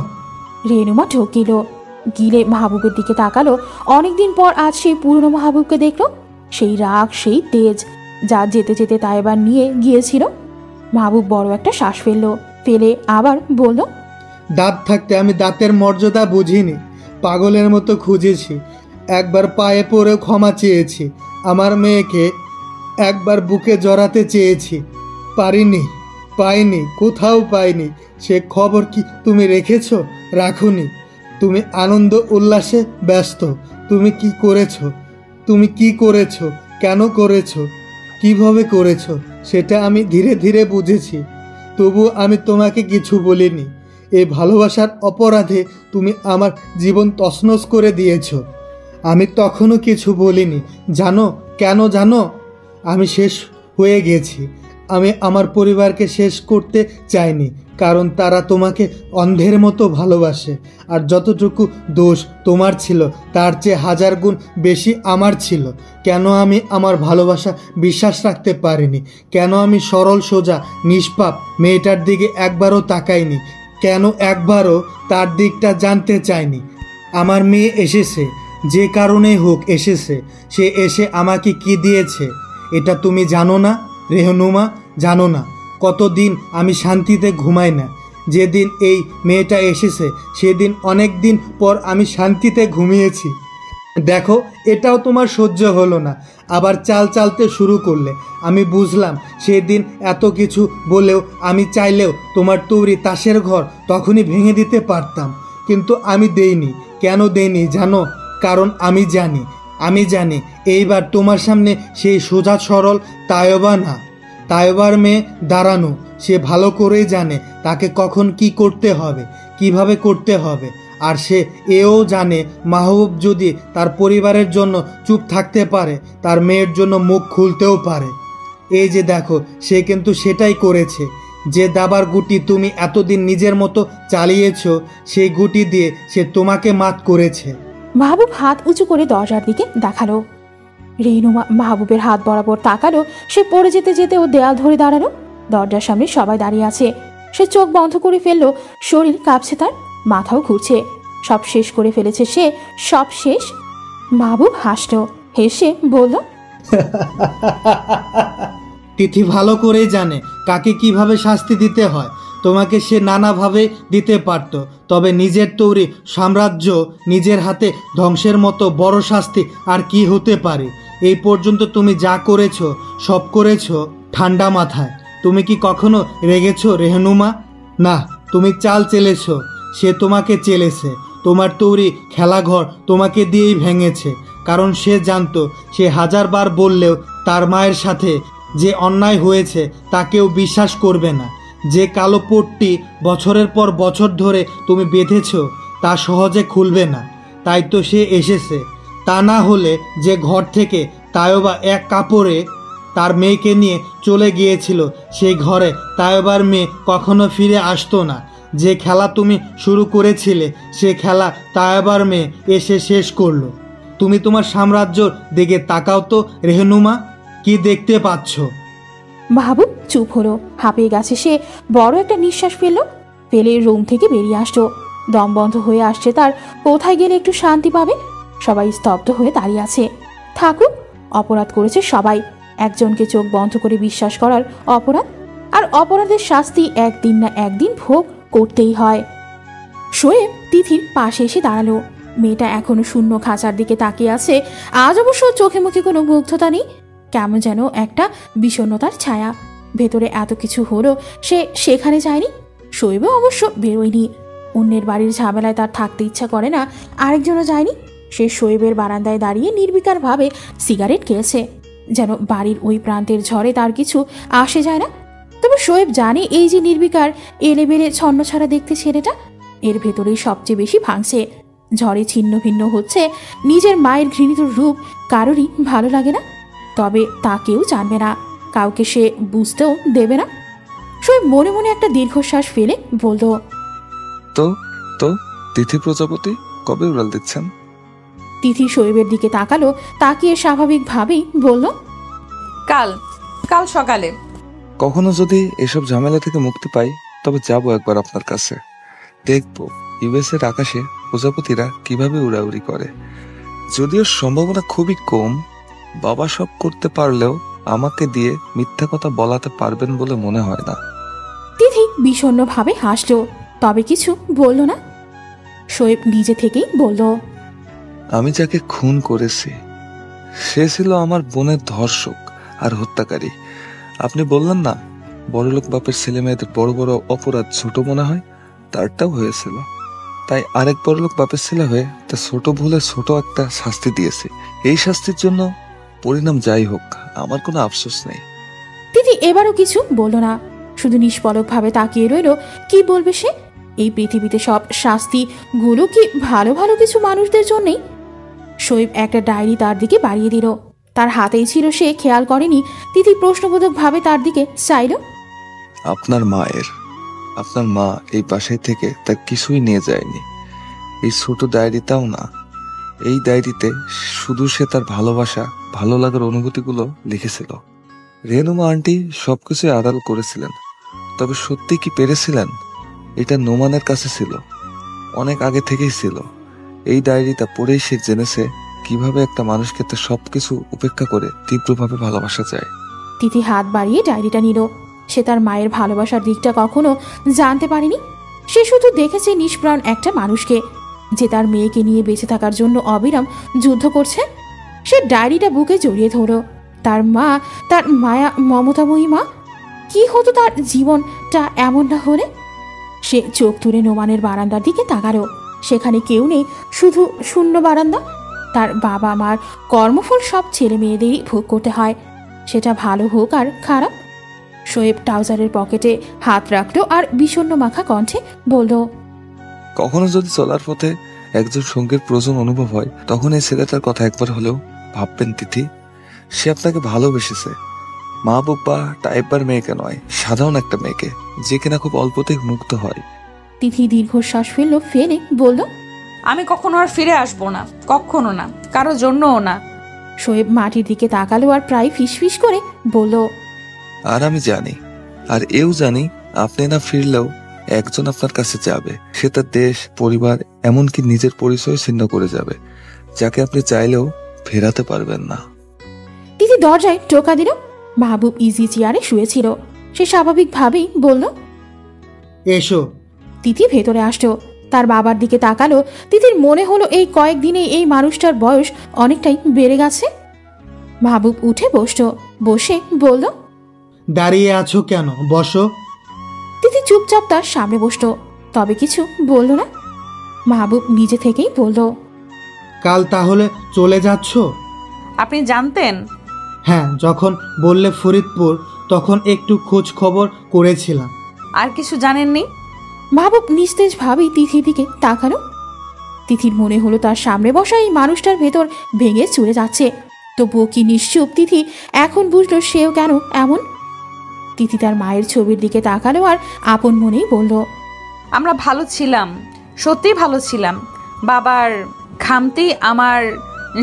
রেহনুমা ঢোকিল, গিলে মাহবুবের দিকে তাকালো। অনেকদিন পর আজ সেই পুরনো মাহবুবকে দেখলো। সেই রাগ, সেই তেজ যা যেতে যেতে তাইবার নিয়ে গিয়েছিল। মাহবুব বড় একটা শ্বাস ফেলে আবার বলল, দাঁত থাকতে আমি দাঁতের মর্যাদা বুঝিনি, পাগলের মতো খুঁজেছি। একবার পায়ে পড়েও ক্ষমা চেয়েছি। আমার মেয়েকে একবার বুকে জড়াতে চেয়েছি, পাইনি, কোথাও পাইনি। সে খবর কি তুমি রেখেছো? রাখুনি। তুমি আনন্দ উল্লাসে ব্যস্ত। তুমি কি করেছো? কেন করেছো? কিভাবে করেছো? সেটা আমি ধীরে ধীরে বুঝেছি। তবু আমি তোমাকে কিছু বলিনি। এই ভালোবাসার অপরাধে তুমি আমার জীবন তছনছ করে দিয়েছো। আমি তখনও কিছু বলিনি। জানো কেন? জানো, আমি শেষ হয়ে গেছি। আমি আমার পরিবারকে শেষ করতে চাইনি, কারণ তারা তোমাকে অন্ধের মতো ভালোবাসে। আর যতটুকু দোষ তোমার ছিল তার চেয়ে 1000 গুণ বেশি আমার ছিল। কেন আমি আমার ভালোবাসা বিশ্বাস রাখতে পারিনি? কেন আমি সরল সোজা নিষ্পাপ মেয়েটার দিকে একবারও তাকাইনি? কেন একবারও তার দিকটা জানতে চাইনি? আমার মেয়ে এসেছে, যে কারণেই হোক এসেছে। সে এসে আমাকে কি দিয়েছে এটা তুমি জানো না রেহনুমা? জানো না কতদিন আমি শান্তিতে ঘুমাই না। যেদিন এই মেয়েটা এসেছে সেদিন অনেক দিন পর আমি শান্তিতে ঘুমিয়েছি। দেখো, এটাও তোমার সহ্য হলো না, আবার চালতে শুরু করলে। আমি বুঝলাম সেদিন এত কিছু বলেও আমি চাইলেও তোমার তৈরি তাসের ঘর তখনই ভেঙে দিতে পারতাম, কিন্তু আমি দেইনি। কেন দেইনি জানো? কারণ আমি জানি এইবার তোমার সামনে সেই সোজা সরল তাইবা না, তাইবার মেয়ে দাঁড়ানো। সে ভালো করেই জানে তাকে কখন কি করতে হবে, কিভাবে করতে হবে। আর সে এও জানে মাহবুব যদি তার পরিবারের জন্য চুপ থাকতে পারে, তার মেয়ের জন্য মুখ খুলতেও পারে। এই যে দেখো, সে কিন্তু সেটাই করেছে। যে দাবার গুটি তুমি এতদিন নিজের মতো চালিয়েছ, সেই গুটি দিয়ে সে তোমাকে মাত করেছে। মাহবুব হাত উঁচু করে দরজার দিকে দেখালো। রেনুমা মাহবুবের হাত বরাবর তাকালো। সে পড়ে যেতে যেতে ও দেয়াল ধরে দাঁড়ালো। দরজার সামনে সবাই দাঁড়িয়ে আছে। সে চোখ বন্ধ করে ফেললো। শরীর কাঁপছে, তার মাথাও ঘুরছে। সব শেষ করে ফেলেছে সে, সব শেষ। মাহবুব হাসলো, হেসে বলল, তিথি ভালো করেই জানে কাকে কিভাবে শাস্তি দিতে হয়। তোমাকে সে নানাভাবে দিতে পারত, তবে নিজের তৈরি সাম্রাজ্য নিজের হাতে ধ্বংসের মতো বড় শাস্তি আর কি হতে পারে। এই পর্যন্ত তুমি যা করেছো সব করেছো ঠান্ডা মাথায়। তুমি কি কখনো রেগেছো রেহনুমা? না, তুমি চাল চেলেছ, সে তোমাকে চেলেছে। তোমার তৈরি খেলাঘর তোমাকে দিয়েই ভেঙেছে, কারণ সে জানতো সে হাজারবার বললেও তার মায়ের সাথে যে অন্যায় হয়েছে তা কেউ বিশ্বাস করবে না। যে কালো পট্টি বছরের পর বছর ধরে তুমি বেঁধেছ তা সহজে খুলবে না, তাই তো সে এসেছে। তা না হলে যে ঘর থেকে তায়বা এক কাপড়ে তার মেয়েকে নিয়ে চলে গিয়েছিল, সেই ঘরে তায়বার মেয়ে কখনো ফিরে আসতো না। যে খেলা তুমি শুরু করেছিলে সে খেলা তায়বার মেয়ে এসে শেষ করলো। তুমি তোমার সাম্রাজ্যর দিকে তাকাও তো রেহনুমা, কি দেখতে পাচ্ছ? মাহবুব চুপ হলো। হাঁপিয়ে গেছে সে। বড় একটা নিঃশ্বাস ফেলে রুম থেকে বেরিয়ে আসলো। দম বন্ধ হয়ে আসছে তার। কোথায় গেলে একটু শান্তি পাবে? সবাই স্তব্ধ হয়ে দাঁড়িয়ে আছে। থাকুক, অপরাধ করেছে সবাই। একজনকে চোখ বন্ধ করে বিশ্বাস করার অপরাধ, আর অপরাধের শাস্তি একদিন না একদিন ভোগ করতেই হয়। শোয়েব তিথির পাশে এসে দাঁড়ালো। মেয়েটা এখনো শূন্য খাঁচার দিকে তাকিয়ে আছে। আজ অবশ্য চোখে মুখে কোনো মুগ্ধতা নেই, কেমন যেন একটা বিষণ্ণতার ছায়া। ভেতরে এত কিছু হলো, সে সেখানে যায়নি। শোয়েবও অবশ্য বেরোয়নি। অন্যের বাড়ির ঝামেলায় তার থাকতে ইচ্ছা করে না। আরেকজনও যায়নি। সে শোয়েবের বারান্দায় দাঁড়িয়ে নির্বিকারভাবে সিগারেট খেয়েছে, যেন বাড়ির ওই প্রান্তের ঝড়ে তার কিছু আসে যায় না। তবে শোয়েব জানে এই যে নির্বিকার এলেবেলে ছন্ন ছাড়া দেখতে ছেলেটা, এর ভেতরেই সবচেয়ে বেশি ভাঙছে। ঝড়ে ছিন্ন ভিন্ন হচ্ছে। নিজের মায়ের ঘৃণিত রূপ কারোরই ভালো লাগে না, তবে তা কেউ জানবে না, কাউকে সে বুঝতেও দেবে না। শোয়েব মনে মনে একটা দীর্ঘশ্বাস ফেলে বলল, তো তো তিথি প্রজাপতি কবে উড়াল দিচ্ছেন? তিথি শোয়েবের দিকে তাকালো। তাকিয়ে স্বাভাবিকভাবেই বলল, কাল কাল সকালে। কখনো যদি এসব ঝামেলা থেকে মুক্তি পাই তবে যাব একবার আপনার কাছে। দেখবো ইউএসের আকাশে প্রজাপতিরা কিভাবে উড়াউড়ি করে। যদিও সম্ভাবনা খুবই কম, বাবা সব করতে পারলেও আমাকে দিয়ে মিথ্যা কথা বলাতে পারবেন বলে মনে হয় না। তিথি বিষণ্ণভাবে হাসলো, তবে কিছু বলল না। শোয়েব নিজে থেকেই বলল, আমি যাকে খুন করেছি সে ছিল আমার বোনের ধর্ষক আর হত্যাকারী। আপনি বললেন না বড়লোক বাপের ছেলে মেয়েদের বড় বড় অপরাধ ছোট মনে হয়, তারটাও হয়েছিল। তাই আরেক বড়লোক বাপের ছেলে হয়ে তা ছোট ভুলে ছোট একটা শাস্তি দিয়েছে। এই শাস্তির জন্য পরিণাম যাই হোক আমার কোনো আফসোস নেই। তিথি এবারও কিছু বলল না, শুধু নিষ্পলকভাবে তাকিয়ে রইল। কি বলবে সে? এই পৃথিবীতে সব শাস্তি গুলো কি ভালো ভালো কিছু মানুষদের জন্যই? শোয়েব একটা ডায়েরি তার দিকে বাড়িয়ে দিল। তার হাতেই ছিল, সে খেয়াল করেনি। তিথি প্রশ্নবোধক ভাবে তার দিকে চাইল। আপনার মা এই বাসায় থেকে তার কিছুই নিয়ে যায়নি, এই ছোট ডায়েরিটাও না। এই ডায়েরিতে শুধু সে তার ভালোবাসা, ভালো লাগার অনুভূতিগুলো লিখেছিল। রেনুমা আন্টি সবকিছু আড়াল করেছিলেন, তবে সত্যি কি পেরেছিলেন? এটা নোমানের কাছে ছিল, অনেক আগে থেকেই ছিল। এই ডায়েরিটা পড়েই সে জেনেছে কিভাবে একটা মানুষকে তার সবকিছু উপেক্ষা করে তীব্রভাবে ভালোবাসা যায়। তিথি হাত বাড়িয়ে ডায়েরিটা নিল। সে তার মায়ের ভালোবাসার দিকটা কখনো জানতে পারেনি। সে শুধু দেখেছে নিষ্প্রাণ একটা মানুষকে, যে তার মেয়েকে নিয়ে বেঁচে থাকার জন্য অবিরাম যুদ্ধ করছে। সে ডায়েরিটা বুকে জড়িয়ে ধরল। তার মা, তার মায়া মমতাময়ী মা। কি হতো তার জীবনটা এমন না হলে? সে চোখ তুলে নোমানের বারান্দার দিকে তাকালো। সেখানে কেউ নেই, শুধু শূন্য বারান্দা। তার বাবা মার কর্মফল সব ছেলে মেয়েদেরই ভোগ করতে হয়, সেটা ভালো হোক আর খারাপ। শোয়েব ট্রাউজারের পকেটে হাত রাখলো আর বিষণ্ণ মাখা কণ্ঠে বলল, কখনো যদি চলার পথে একজন সঙ্গীর প্রয়োজন অনুভব হয় তখন এই ছেলেটার কথা একবার হলেও ভাববেন তিথি। সে আপনাকে ভালোবেসেছে, মা বাবা টাইপার মেয়েকে নয়, সাধারণ একটা মেয়েকে, যে কিনা খুব অল্পতেই মুগ্ধ হয়। তিথি দীর্ঘশ্বাস ফেললো, ফেলে বলল, আমি কখনো আর ফিরে আসবো না, কখনো না, কারো জন্যও না। শোয়েব মাটির দিকে তাকালো আর প্রায় ফিসফিস করে বলল, আর আমি জানি, আর এও জানি, আপনি না ফিরলেও একজন আপনার কাছে যাবে। সে তার দেশ, পরিবার, এমনকি নিজের পরিচয় ছিন্ন করে যাবে, যাকে আপনি চাইলেও ফেরাতে পারবেন না। তিথি দরজায় টোকা দিল। মাহবুব ইজি চেয়ারে শুয়েছিল। সে স্বাভাবিকভাবেই বলল, এসো। তিথি ভেতরে আসলো। তার বাবার দিকে তাকালো। তিথির মনে হলো এই কয়েকদিনে এই মানুষটার বয়স অনেকটাই বেড়ে গেছে। মাহবুব উঠে বসলো। বসে বলল, দাঁড়িয়ে আছো কেন, বসো। তিথি চুপচাপ তার সামনে বসলো, তবে কিছু বলল না। মাহবুব নিজে থেকেই বলল, কাল তাহলে চলে যাচ্ছ? আপনি জানতেন? হ্যাঁ, যখন বললে ফরিদপুর, তখন একটু খোঁজ খবর করেছিলাম। আর কিছু জানেননি? মাহবুব নিস্তেজ ভাবেই তিথির দিকে তাকালো। তিথির মনে হলো তার সামনে বসা এই মানুষটার ভেতর ভেঙে চলে যাচ্ছে। তবুও কি নিশ্চুপ তিথি এখন বুঝলো সেও কেন এমন। তিথি তার মায়ের ছবির দিকে তাকালো আর আপন মনেই বলল, আমরা ভালো ছিলাম, সত্যি ভালো ছিলাম। বাবার খামতি আমার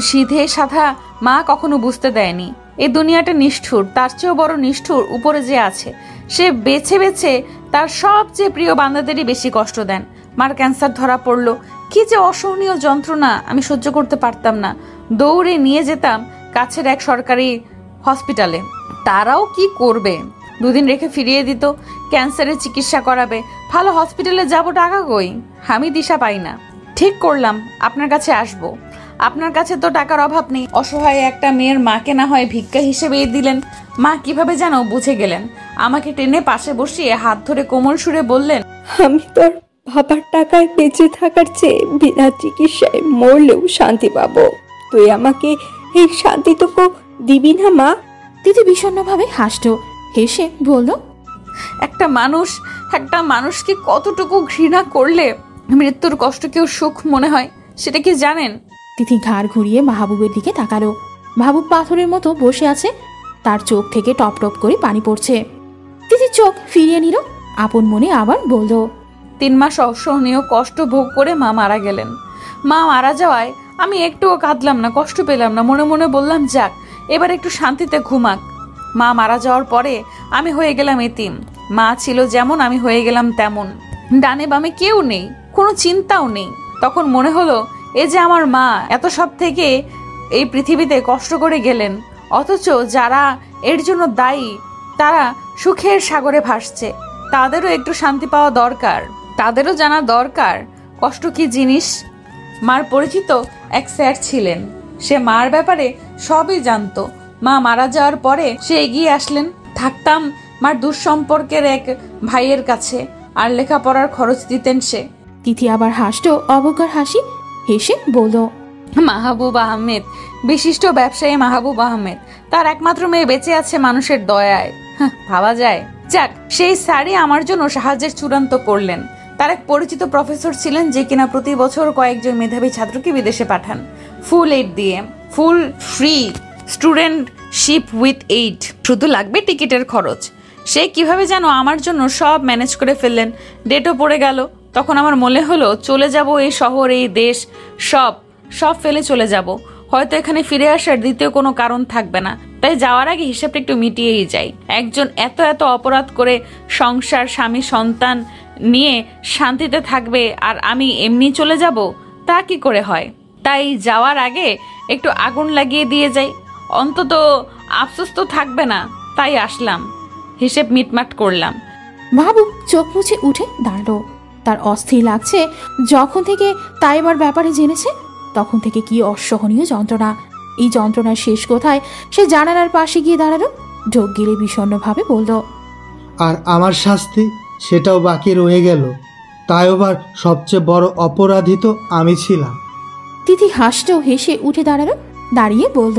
সিধে সাধা মা কখনো বুঝতে দেয়নি। এই দুনিয়াটা নিষ্ঠুর, তার চেয়েও বড় নিষ্ঠুর উপরে যে আছে, সে বেছে বেছে তার সবচেয়ে প্রিয় বান্দাদেরই বেশি কষ্ট দেন। মার ক্যান্সার ধরা পড়লো, কি যে অসহনীয় যন্ত্রণা, আমি সহ্য করতে পারতাম না। দৌড়ে নিয়ে যেতাম কাছের এক সরকারি হসপিটালে। তারাও কি করবে, 2 দিন রেখে ফিরিয়ে দিত। ক্যান্সারের চিকিৎসা করাবে, ভালো হসপিটালে যাব, টাকা কই? আমি দিশা পাই না। ঠিক করলাম আপনার কাছে আসব। আপনার কাছে তো টাকার অভাব নেই। অসহায় একটা মেয়ের মাকে না হয় ভিক্ষা হিসেবেই দিলেন। মা কিভাবে যেন বুঝে গেলেন। আমাকে টেনে পাশে বসিয়ে হাত ধরে কোমল সুরে বললেন, আমি তোর বাবার টাকায় বেঁচে থাকার চেয়ে বিনা চিকিৎসায় মরলেও শান্তি পাবো। তুই আমাকে এই শান্তিটুকু দিবি না মা? তিথি বিষণ্ণভাবে হাসলো। হেসে বলল, একটা মানুষকে কতটুকু ঘৃণা করলে মৃত্যুর কষ্টকেও সুখ মনে হয়, সেটা কি জানেন? তিথি ঘাড় ঘুরিয়ে মাহবুবের দিকে তাকালো। মাহবুব পাথরের মতো বসে আছে, তার চোখ থেকে টপ টপ করে পানি পড়ছে। তিথি চোখ ফিরিয়ে নিল, আপন মনে আবার বলল, 3 মাস অসহনীয় কষ্ট ভোগ করে মা মারা গেলেন। মা মারা যাওয়ায় আমি একটুও কাঁদলাম না, কষ্ট পেলাম না। মনে মনে বললাম, যাক এবার একটু শান্তিতে ঘুমাক। মা মারা যাওয়ার পরে আমি হয়ে গেলাম এতিম। মা ছিল যেমন, আমি হয়ে গেলাম তেমন। ডানে বামে কেউ নেই, কোনো চিন্তাও নেই। তখন মনে হলো, এ যে আমার মা, এত সব থেকে এই পৃথিবীতে কষ্ট করে গেলেন, অথচ যারা এর জন্য দায়ী তারা সুখের সাগরে ভাসছে। তাদেরও একটু শান্তি পাওয়া দরকার, তাদেরও জানা দরকার কষ্ট কি জিনিস। মার পরিচিত এক স্যার ছিলেন, সে মার ব্যাপারে সবই জানতো। মা মারা যাওয়ার পরে সে এগিয়ে আসলেন। থাকতাম মার দুঃসম্পর্কের এক ভাইয়ের কাছে, আর লেখাপড়ার খরচ দিতেন সে। তিথি আবার হাসলো অবজ্ঞার হাসি। হেসে বলল, মাহবুব আহমেদ, বিশিষ্ট ব্যবসায়ী মাহবুব আহমেদ, তার একমাত্র মেয়ে বেঁচে আছে মানুষের দয়ায়। ভাবা যায়। যাক, সেই স্যারই আমার জন্য সাহায্যের চূড়ান্ত করলেন। তার এক পরিচিত প্রফেসর ছিলেন, যে কিনা প্রতি বছর কয়েকজন মেধাবী ছাত্রকে বিদেশে পাঠান, ফুল এইড দিয়ে, full free studentship with aid, শুধু লাগবে টিকিটের খরচ। সে কিভাবে যেন আমার জন্য সব ম্যানেজ করে ফেললেন। ডেটও পড়ে গেল। তখন আমার মনে হলো, চলে যাব এই শহর, এই দেশ, সব ফেলে চলে যাব। হয়তো এখানে ফিরে আসার দ্বিতীয় কোনো কারণ থাকবে না। তাই যাওয়ার আগে হিসাবটা একটু মিটিয়েই যাই। একজন এত অপরাধ করে সংসার, স্বামী, সন্তান নিয়ে শান্তিতে থাকবে, আর আমি এমনি চলে যাব, তা কি করে হয়? তাই যাওয়ার আগে একটু আগুন লাগিয়ে দিয়ে যাই, অন্তত আফসোস তো থাকবে না। তাই আসলাম, হিসেব মিটমাট করলাম। মাহবুব চোখ মুছে উঠে দাঁড়ালো। তার অস্থির লাগছে। যখন থেকে তাইবার ব্যাপারে জেনেছে, তখন থেকে কি অসহনীয় যন্ত্রণা। এই যন্ত্রণার শেষ কোথায় সে জানালার পাশে গিয়ে দাঁড়ালো। ঢোক গিলে বিষণ্ণভাবে বলল, আর আমার শাস্তি, সেটাও বাকি রয়ে গেল। তাই আবার সবচেয়ে বড় অপরাধী তো আমি ছিলাম। তিথি হাসলো। হেসে উঠে দাঁড়ালো, দাঁড়িয়ে বলল,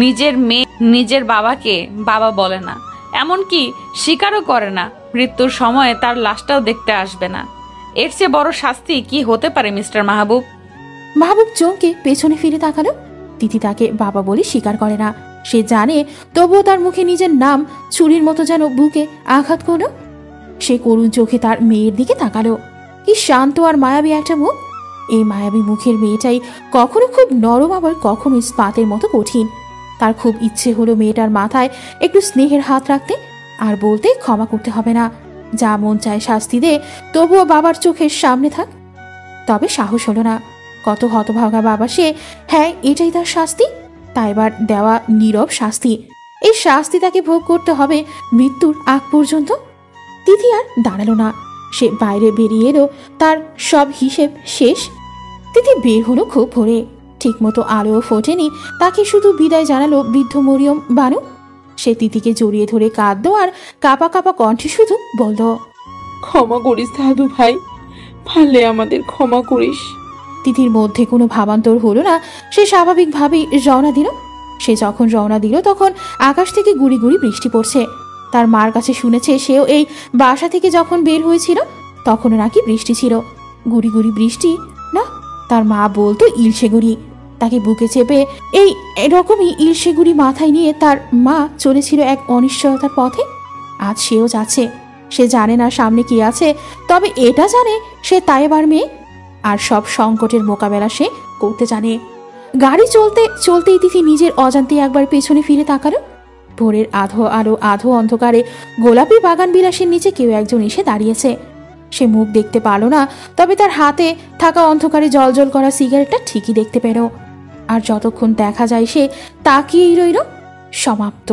নিজের মেয়ে নিজের বাবাকে বাবা বলে না, এমনকি স্বীকারও করে না। মৃত্যুর সময় তার লাশটাও দেখতে আসবে না। এর চেয়ে বড় শাস্তি কি হতে পারে মিস্টার মাহবুব? মাহবুব চমকে পেছনে ফিরে তাকালো। তিথি তাকে বাবা বলে স্বীকার করে না। সে জানে, তবুও তার মুখে নিজের নাম ছুরির মতো যেন বুকে আঘাত করল। সে করুণ চোখে তার মেয়ের দিকে তাকালো। কি শান্ত আর মায়াবী একটা মুখ! এই মায়াবী মুখের মেয়েটাই কখনো খুব নরম, আবার কখনো ইস্পাতের মতো কঠিন। তার খুব ইচ্ছে হলো মেয়েটার মাথায় একটু স্নেহের হাত রাখতে আর বলতে, ক্ষমা করতে হবে না, যা মন চায় শাস্তি দে, তবুও বাবার চোখের সামনে থাক। তবে সাহস হলো না। কত হতভাগা বাবা সে! হ্যাঁ, এটাই তার শাস্তি, তাই এবার দেওয়া নীরব শাস্তি। এই শাস্তি তাকে ভোগ করতে হবে মৃত্যুর আগ পর্যন্ত। তিথি আর দাঁড়ালো না, সে বাইরে বেরিয়ে এলো। তার সব হিসেব শেষ। তিথি বের হলো খুব ভোরে, ঠিক মতো আলোও ফোটেনি। তাকে শুধু বিদায় জানালো বৃদ্ধ মরিয়ম বানু। সে তিথিকে জড়িয়ে ধরে কাঁদলো আর কাঁপা কাঁপা কণ্ঠে শুধু বলল, ক্ষমা করিস দাদু ভাই, পারলে আমাদের ক্ষমা করিস। তিথির মধ্যে কোনো ভাবান্তর হলো না। সে স্বাভাবিকভাবেই রওনা দিল। সে যখন রওনা দিল তখন আকাশ থেকে গুড়ি গুড়ি বৃষ্টি পড়ছে। তার মার কাছে শুনেছে সেও এই বাসা থেকে যখন বের হয়েছিল তখনও নাকি বৃষ্টি ছিল। গুড়ি গুড়ি বৃষ্টি না, তার মা বলতো ইলশে গুড়ি। তাকে বুকে চেপে এই এরকমই ইলশে গুড়ি মাথায় নিয়ে তার মা চলেছিল এক অনিশ্চয়তার পথে। আজ সেও যাচ্ছে। সে জানে না সামনে কি আছে, তবে এটা জানে সে তাইবার মেয়ে, আর সব সংকটের মোকাবেলা সে করতে জানে। গাড়ি চলতে চলতেই তিথি নিজের অজান্তে একবার পেছনে ফিরে তাকালো। ভোরের আধো আলো আধো অন্ধকারে গোলাপি বাগান বিলাসের নিচে কেউ একজন এসে দাঁড়িয়েছে। সে মুখ দেখতে পারল না, তবে তার হাতে থাকা অন্ধকারে জলজল করা সিগারেটটা ঠিকই দেখতে পেল। আর যতক্ষণ দেখা যায় সে তাকিয়েই রইল। সমাপ্ত।